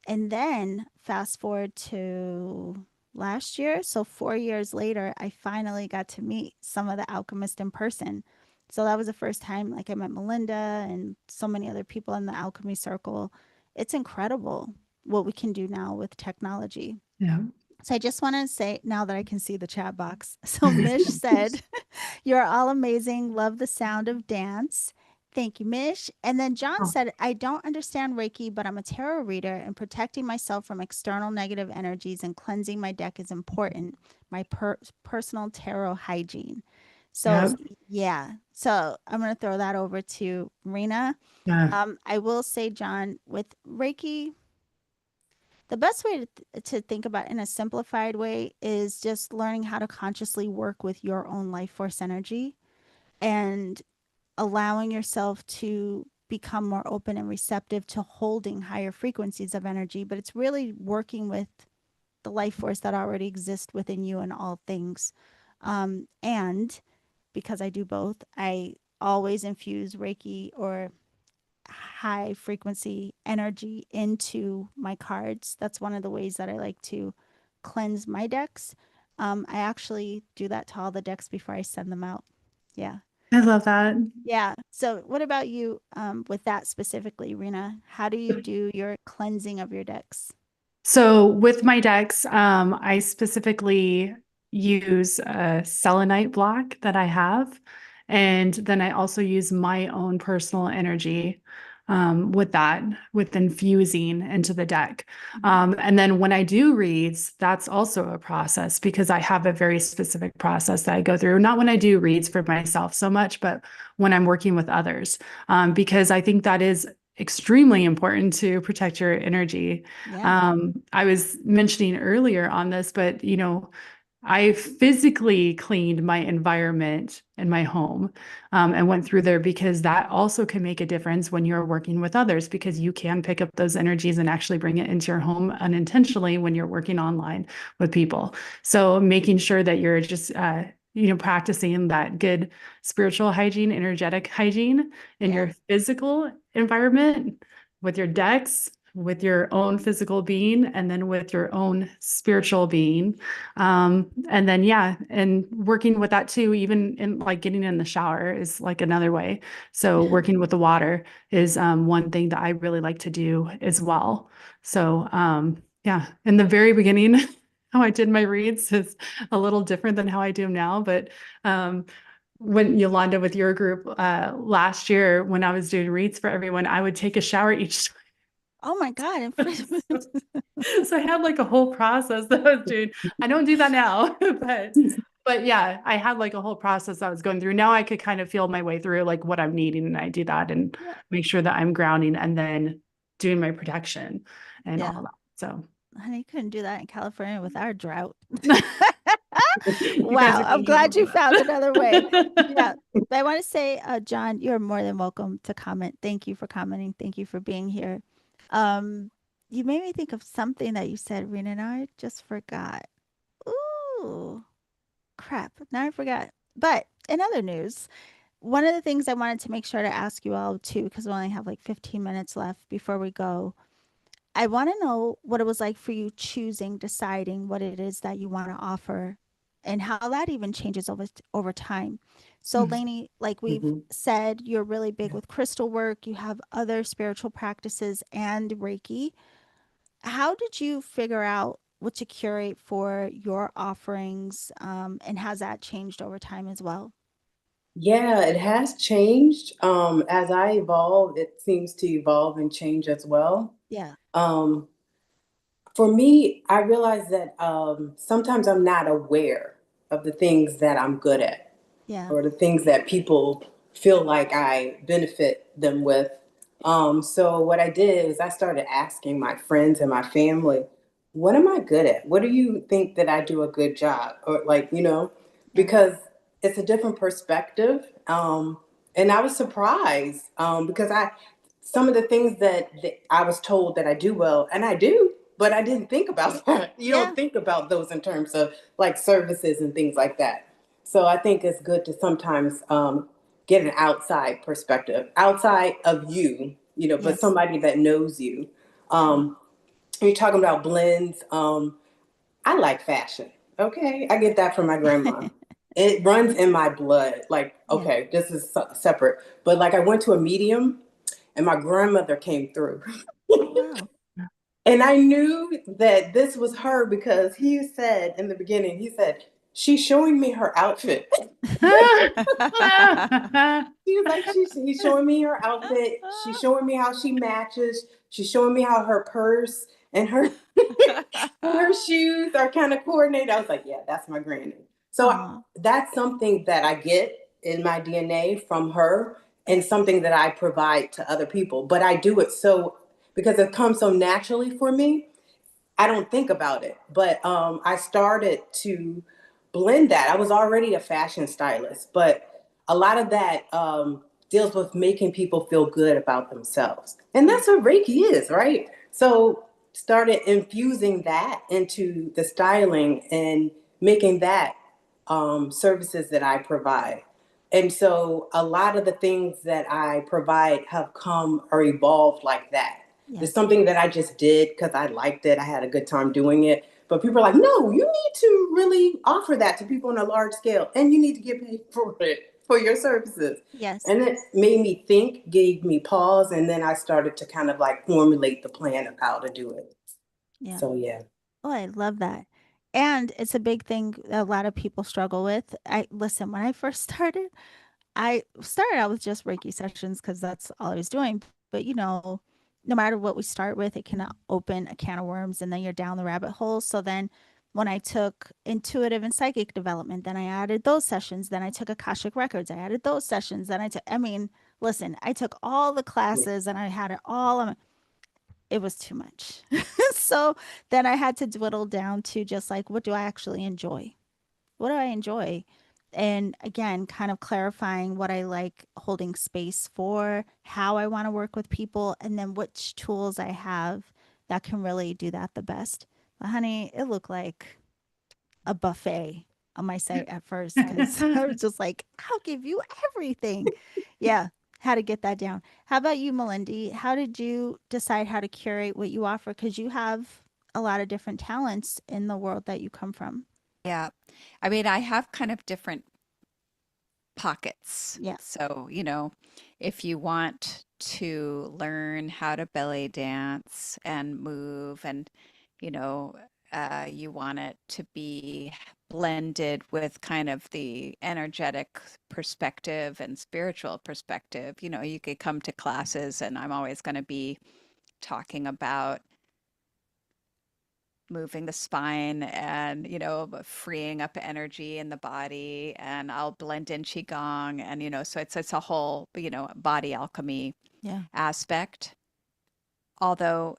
And then fast forward to last year. So 4 years later, I finally got to meet some of the alchemists in person. So that was the first time like I met Melinda and so many other people in the alchemy circle. It's incredible what we can do now with technology. Yeah. So I just want to say now that I can see the chat box. So Mish said, you're all amazing. Love the sound of dance. Thank you, Mish. And then John Oh, said, I don't understand Reiki, but I'm a tarot reader and protecting myself from external negative energies and cleansing my deck is important. My personal tarot hygiene. So, yeah. yeah. So I'm going to throw that over to Rena. Yeah. I will say, John, with Reiki, the best way to think about it in a simplified way is just learning how to consciously work with your own life force energy and allowing yourself to become more open and receptive to holding higher frequencies of energy. But it's really working with the life force that already exists within you in all things. And because I do both, I always infuse Reiki or high frequency energy into my cards. That's one of the ways that I like to cleanse my decks. I actually do that to all the decks before I send them out. Yeah. I love that. Yeah. So what about you with that specifically, Rena? How do you do your cleansing of your decks? So with my decks, I specifically use a selenite block that I have. And then I also use my own personal energy with infusing into the deck. And then when I do reads, that's also a process because I have a very specific process that I go through. Not when I do reads for myself so much, but when I'm working with others, because I think that is extremely important to protect your energy. Yeah. I was mentioning earlier on this, but I physically cleaned my environment in my home and went through there because that also can make a difference when you're working with others because you can pick up those energies and actually bring it into your home unintentionally when you're working online with people. So making sure that you're just practicing that good spiritual hygiene, energetic hygiene in Yeah. your physical environment with your decks, with your own physical being, and then with your own spiritual being. And then, yeah, and working with that too, even in like getting in the shower is like another way. So working with the water is one thing that I really like to do as well. So yeah, in the very beginning, how I did my reads is a little different than how I do them now, but when Yolanda with your group last year, when I was doing reads for everyone, I would take a shower each time. Oh my God. So I had like a whole process that I was doing. I don't do that now, but yeah, I had like a whole process I was going through. Now I could kind of feel my way through like what I'm needing, and I do that and Yeah. make sure that I'm grounding and then doing my protection and Yeah. all that. So Honey, you couldn't do that in California with our drought. you guys Wow. are I'm going glad you found another way. Yeah. to But I want to say, John, you're more than welcome to comment. Thank you for commenting. Thank you for being here. Um, you made me think of something that you said, Rena, and I just forgot. Ooh, crap. Now I forgot. But in other news, one of the things I wanted to make sure to ask you all too, because we only have like 15 minutes left before we go. I want to know what it was like for you choosing, deciding what it is that you want to offer and how that even changes over time. So, Lainey, like we've Mhm. said, you're really big with crystal work, you have other spiritual practices and Reiki. How did you figure out what to curate for your offerings? And has that changed over time as well? Yeah, it has changed. As I evolve, it seems to evolve and change as well. Yeah. Um, for me, I realize that sometimes I'm not aware of the things that I'm good at Yeah. or the things that people feel like I benefit them with. So what I did is I started asking my friends and my family, what am I good at? What do you think that I do a good job? Or like, Yeah. because it's a different perspective. And I was surprised because some of the things that I was told that I do well, and I do, but I didn't think about that. You Yeah. don't think about those in terms of like services and things like that. So I think it's good to sometimes get an outside perspective, outside of you, but Yes. somebody that knows you. True. You're talking about blends. I like fashion. Okay, I get that from my grandma. It runs in my blood. Like, Yeah. okay, this is separate. But like, I went to a medium, and my grandmother came through. Oh, wow. And I knew that this was her because he said in the beginning, he said, she's showing me her outfit. She was like, he's showing me her outfit. She's showing me how she matches. She's showing me how her purse and her her shoes are kind of coordinated. I was like, yeah, that's my granny. So Aw. that's something that I get in my DNA from her and something that I provide to other people. But I do it so because it comes so naturally for me. I don't think about it. But I started to blend that. I was already a fashion stylist, but a lot of that deals with making people feel good about themselves. And Yeah. that's what Reiki is, right? So started infusing that into the styling and making that services that I provide. And so a lot of the things that I provide have come or evolved like that. It's Yes. something that I just did because I liked it. I had a good time doing it. But people are like, no, you need to really offer that to people on a large scale and you need to get paid for it, for your services. Yes. And it made me think, gave me pause, and then I started to kind of like formulate the plan of how to do it. Yeah. So, yeah. Oh, I love that. And it's a big thing a lot of people struggle with. I listen, when I first started, I started out with just Reiki sessions because that's all I was doing. But no matter what we start with, it can open a can of worms and then you're down the rabbit hole. So then when I took intuitive and psychic development, then I added those sessions. Then I took Akashic Records, I added those sessions. Then I mean, listen, I took all the Yeah. classes and I had it all. It was too much. So then I had to dwindle down to just like, what do I actually enjoy? What do I enjoy? And again, kind of clarifying what I like holding space for, how I want to work with people, and then which tools I have that can really do that the best. But honey, it looked like a buffet on my site at first because I was just like, I'll give you everything. Yeah, how to get that down. How about you, Melindy? How did you decide how to curate what you offer? Because you have a lot of different talents in the world that you come from. Yeah. I mean, I have kind of different pockets. Yeah. So, if you want to learn how to belly dance and move and, you know, you want it to be blended with kind of the energetic perspective and spiritual perspective, you could come to classes and I'm always going to be talking about moving the spine and freeing up energy in the body, and I'll blend in qigong, and so it's a whole body alchemy Yeah. aspect. Although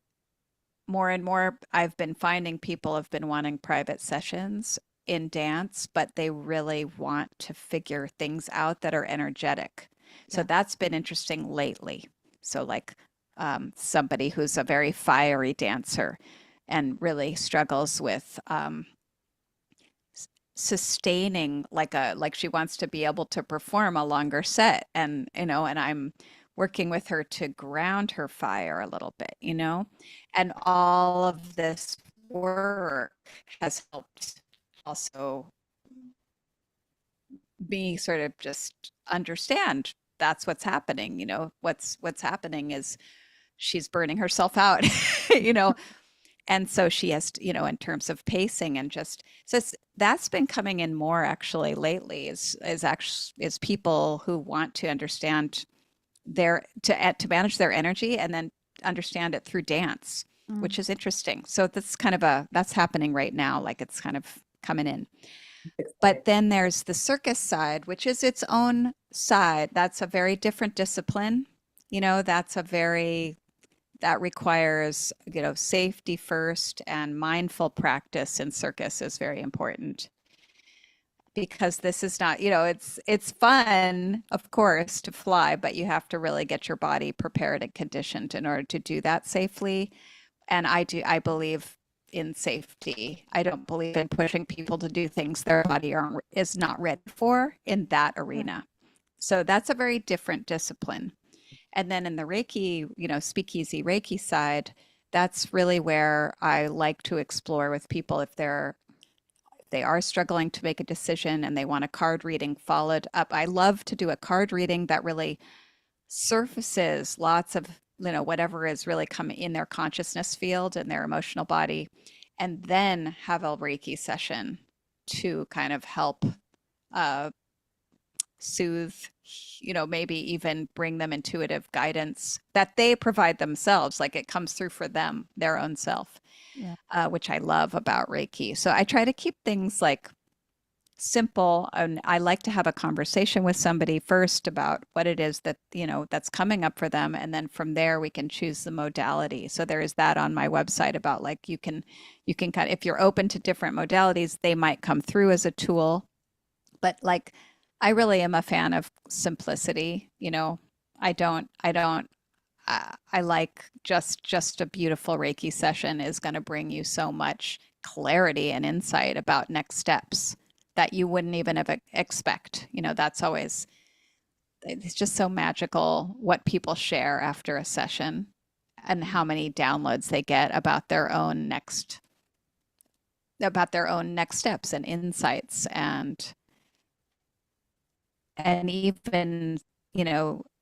more and more I've been finding people have been wanting private sessions in dance, but they really want to figure things out that are energetic. So Yeah. that's been interesting lately. So like somebody who's a very fiery dancer and really struggles with sustaining like she wants to be able to perform a longer set, and I'm working with her to ground her fire a little bit, and all of this work has helped also me sort of just understand that's what's happening. What's happening is she's burning herself out, you know And so she has, in terms of pacing and just, so that's been coming in more actually lately is people who want to understand to manage their energy and then understand it through dance, which is interesting. So that's happening right now. Like it's kind of coming in. But then there's the circus side, which is its own side. That's a very different discipline. That requires, safety first, and mindful practice in circus is very important, because this is not, it's fun, of course, to fly, but you have to really get your body prepared and conditioned in order to do that safely. And I believe in safety. I don't believe in pushing people to do things their body is not ready for in that arena. So that's a very different discipline. And then in the Reiki, speakeasy Reiki side, that's really where I like to explore with people if they are struggling to make a decision and they want a card reading followed up. I love to do a card reading that really surfaces lots of, whatever is really coming in their consciousness field and their emotional body, and then have a Reiki session to kind of help soothe, maybe even bring them intuitive guidance that they provide themselves, like it comes through for them, their own self, which I love about Reiki. So I try to keep things like simple, and I like to have a conversation with somebody first about what it is that, that's coming up for them. And then from there, we can choose the modality. So there is that on my website about like, you can kind of, if you're open to different modalities, they might come through as a tool. But like, I really am a fan of simplicity. I like just a beautiful Reiki session is going to bring you so much clarity and insight about next steps that you wouldn't even expect. That's always, it's just so magical what people share after a session and how many downloads they get about their own next steps and insights, and even,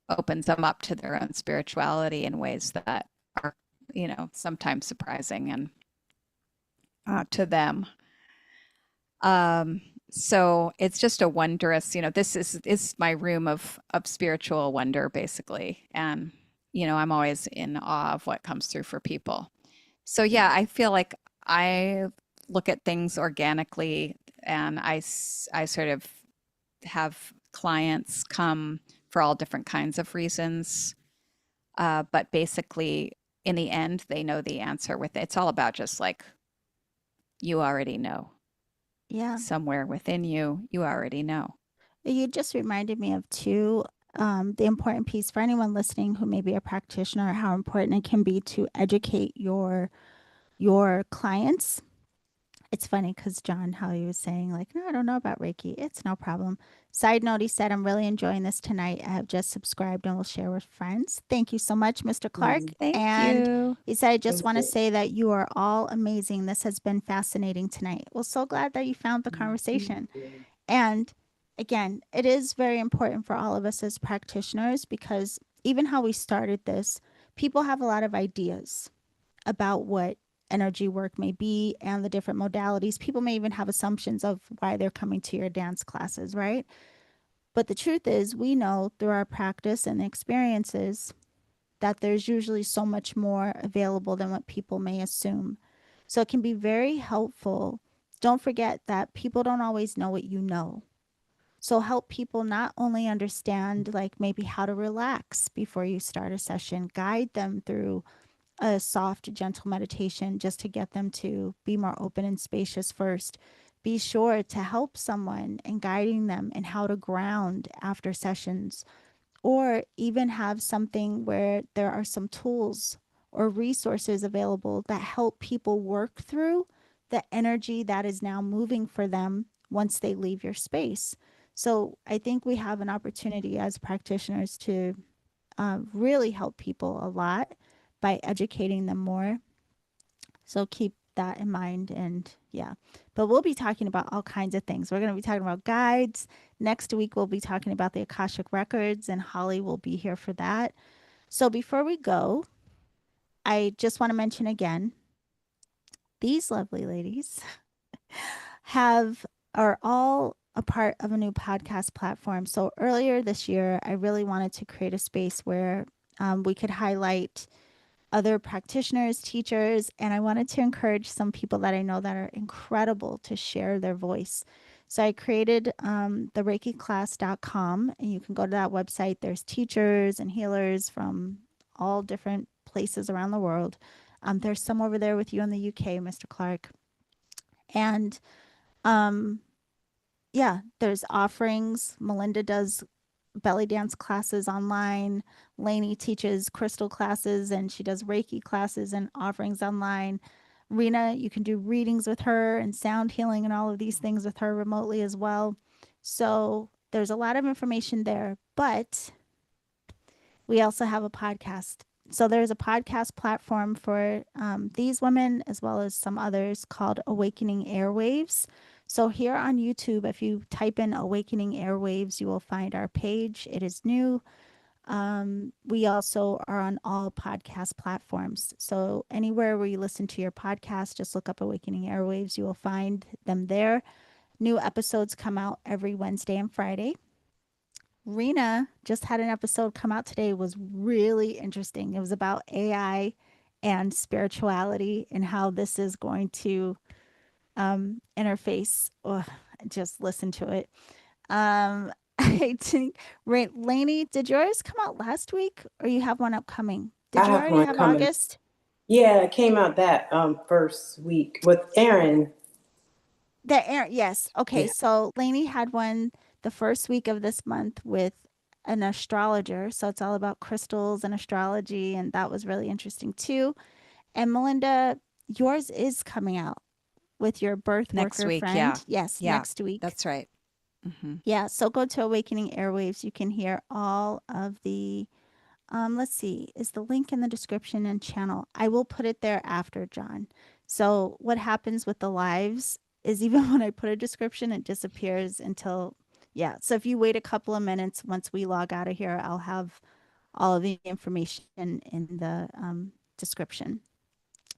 opens them up to their own spirituality in ways that are, sometimes surprising and to them. So it's just a wondrous, this is my room of spiritual wonder, basically. And, I'm always in awe of what comes through for people. So yeah, I feel like I look at things organically, and I sort of have clients come for all different kinds of reasons. But basically, in the end, they know the answer with it. It's all about just like, you already know. Yeah. Somewhere within you, you already know. You just reminded me of the important piece for anyone listening who may be a practitioner, how important it can be to educate your clients. It's funny because John, how he was saying like, no, I don't know about Reiki. It's no problem. Side note, he said, I'm really enjoying this tonight. I have just subscribed and will share with friends. Thank you so much, Mr. Clark. Thank and you. He said, I just want to say that you are all amazing. This has been fascinating tonight. Well, so glad that you found the conversation. And again, it is very important for all of us as practitioners, because even how we started this, people have a lot of ideas about what energy work may be and the different modalities. People may even have assumptions of why they're coming to your dance classes, right? But the truth is, we know through our practice and experiences that there's usually so much more available than what people may assume. So it can be very helpful. Don't forget that people don't always know what you know. So help people not only understand like maybe how to relax before you start a session, guide them through a soft, gentle meditation just to get them to be more open and spacious first. Be sure to help someone in guiding them in how to ground after sessions, or even have something where there are some tools or resources available that help people work through the energy that is now moving for them once they leave your space. So I think we have an opportunity as practitioners to really help people a lot by educating them more. So keep that in mind. And yeah, but we'll be talking about all kinds of things. We're going to be talking about guides. Next week, we'll be talking about the Akashic Records, and Holly will be here for that. So before we go, I just want to mention again, these lovely ladies are all a part of a new podcast platform. So earlier this year, I really wanted to create a space where we could highlight other practitioners, teachers, and I wanted to encourage some people that I know that are incredible to share their voice. So I created the ReikiClass.com, and you can go to that website. There's teachers and healers from all different places around the world. There's some over there with you in the UK, Mr. Clark. And yeah, there's offerings. Melinda does belly dance classes online. Lani teaches crystal classes, and she does Reiki classes and offerings online. Rena, you can do readings with her and sound healing and all of these things with her remotely as well. So there's a lot of information there, but we also have a podcast. So there's a podcast platform for these women as well as some others called Awakening Airwaves. So here on YouTube, if you type in Awakening Airwaves, you will find our page. It is new. We also are on all podcast platforms. So anywhere where you listen to your podcast, just look up Awakening Airwaves. You will find them there. New episodes come out every Wednesday and Friday. Rena just had an episode come out today. It was really interesting. It was about AI and spirituality and how this is going to interface. Oh, just listen to it. I think, Lani, did yours come out last week or you have one upcoming? Did I you have already one have coming. August? Yeah, it came out that first week with Aaron. Yes. Okay. Yeah. So Lani had one the first week of this month with an astrologer. So it's all about crystals and astrology. And that was really interesting too. And Melinda, yours is coming out with your birth Next worker week, friend. yeah. Yes, Yeah, next week. that's right. Mhm. Yeah, so go to Awakening Airwaves. You can hear all of the, let's see, is the link in the description and channel? I will put it there after, John. So what happens with the lives is even when I put a description, it disappears until, yeah. So if you wait a couple of minutes, once we log out of here, I'll have all of the information in the description.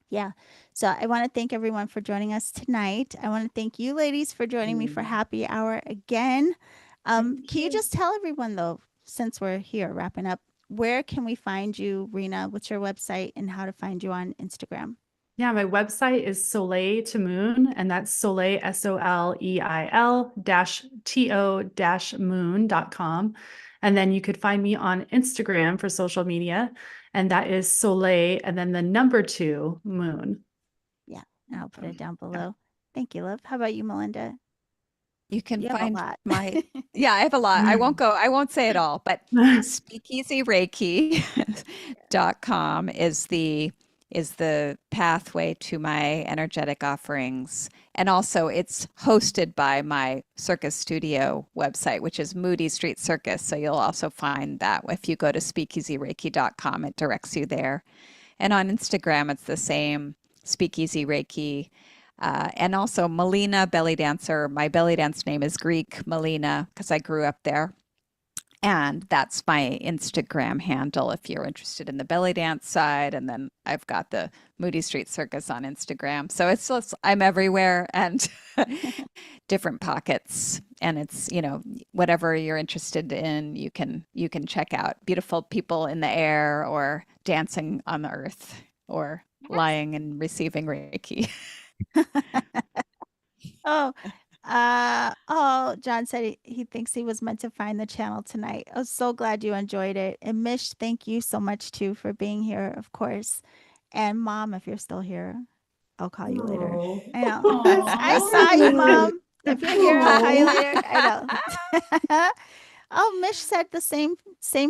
Yeah. So I want to thank everyone for joining us tonight. I want to thank you ladies for joining me for happy hour again. Can you just tell everyone though, since we're here wrapping up, where can we find you, Rena? What's your website and how to find you on Instagram? Yeah, my website is Soleil to Moon, and that's Soleil, SOLEIL-TO-moon.com. And then you could find me on Instagram for social media, and that is Soleil and then the number 2 moon. Yeah, I'll put it down below. Thank you, love. How about you, Melinda? You can You have a find lot. my, yeah, I have a lot. I won't say it all, but speakeasyreiki.com is the pathway to my energetic offerings. And also it's hosted by my circus studio website, which is Moody Street Circus. So you'll also find that if you go to speakeasyreiki.com, it directs you there. And on Instagram, it's the same, Speakeasy Reiki. And also Melina Belly Dancer. My belly dance name is Greek Melina because I grew up there. And that's my Instagram handle if you're interested in the belly dance side. And then I've got the Moody Street Circus on Instagram. So it's just, I'm everywhere and different pockets. And it's, whatever you're interested in, you can check out beautiful people in the air or dancing on the earth or lying and receiving Reiki. John said he thinks he was meant to find the channel tonight. I was so glad you enjoyed it. And Mish, thank you so much too for being here, of course. And Mom, if you're still here, I'll call you later. I know. I saw you, Mom. If you're here, I'll call you later. I know. Oh, Mish said the same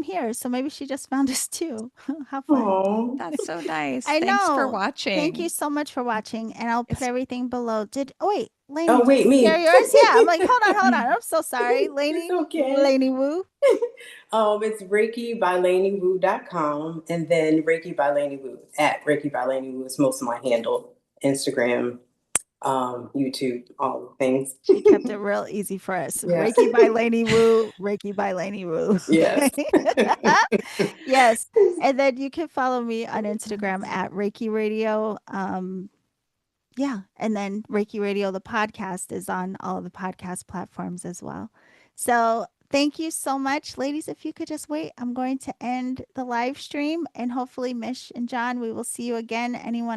here. So maybe she just found us too. How fun. That's so nice. I Thanks for know. watching. Thank you so much for watching. And I'll put everything below. Wait, Lani. Oh, wait, me. Share yours? Yeah. I'm like, hold on. I'm so sorry. Lani. Okay. Lani-Woo. It's Reiki by Lani-Woo.com and then Reiki by Lani-Woo at Reiki by Lani-Woo is most of my handle. Instagram, YouTube, all the things. She kept it real easy for us. Yes. Reiki by Lani-Woo, Reiki by Lani-Woo. Yes. Yes. And then you can follow me on Instagram at Reiki Radio. Yeah. And then Reiki Radio, the podcast, is on all of the podcast platforms as well. So thank you so much, ladies. If you could just wait, I'm going to end the live stream, and hopefully Mish and John, we will see you again. Anyone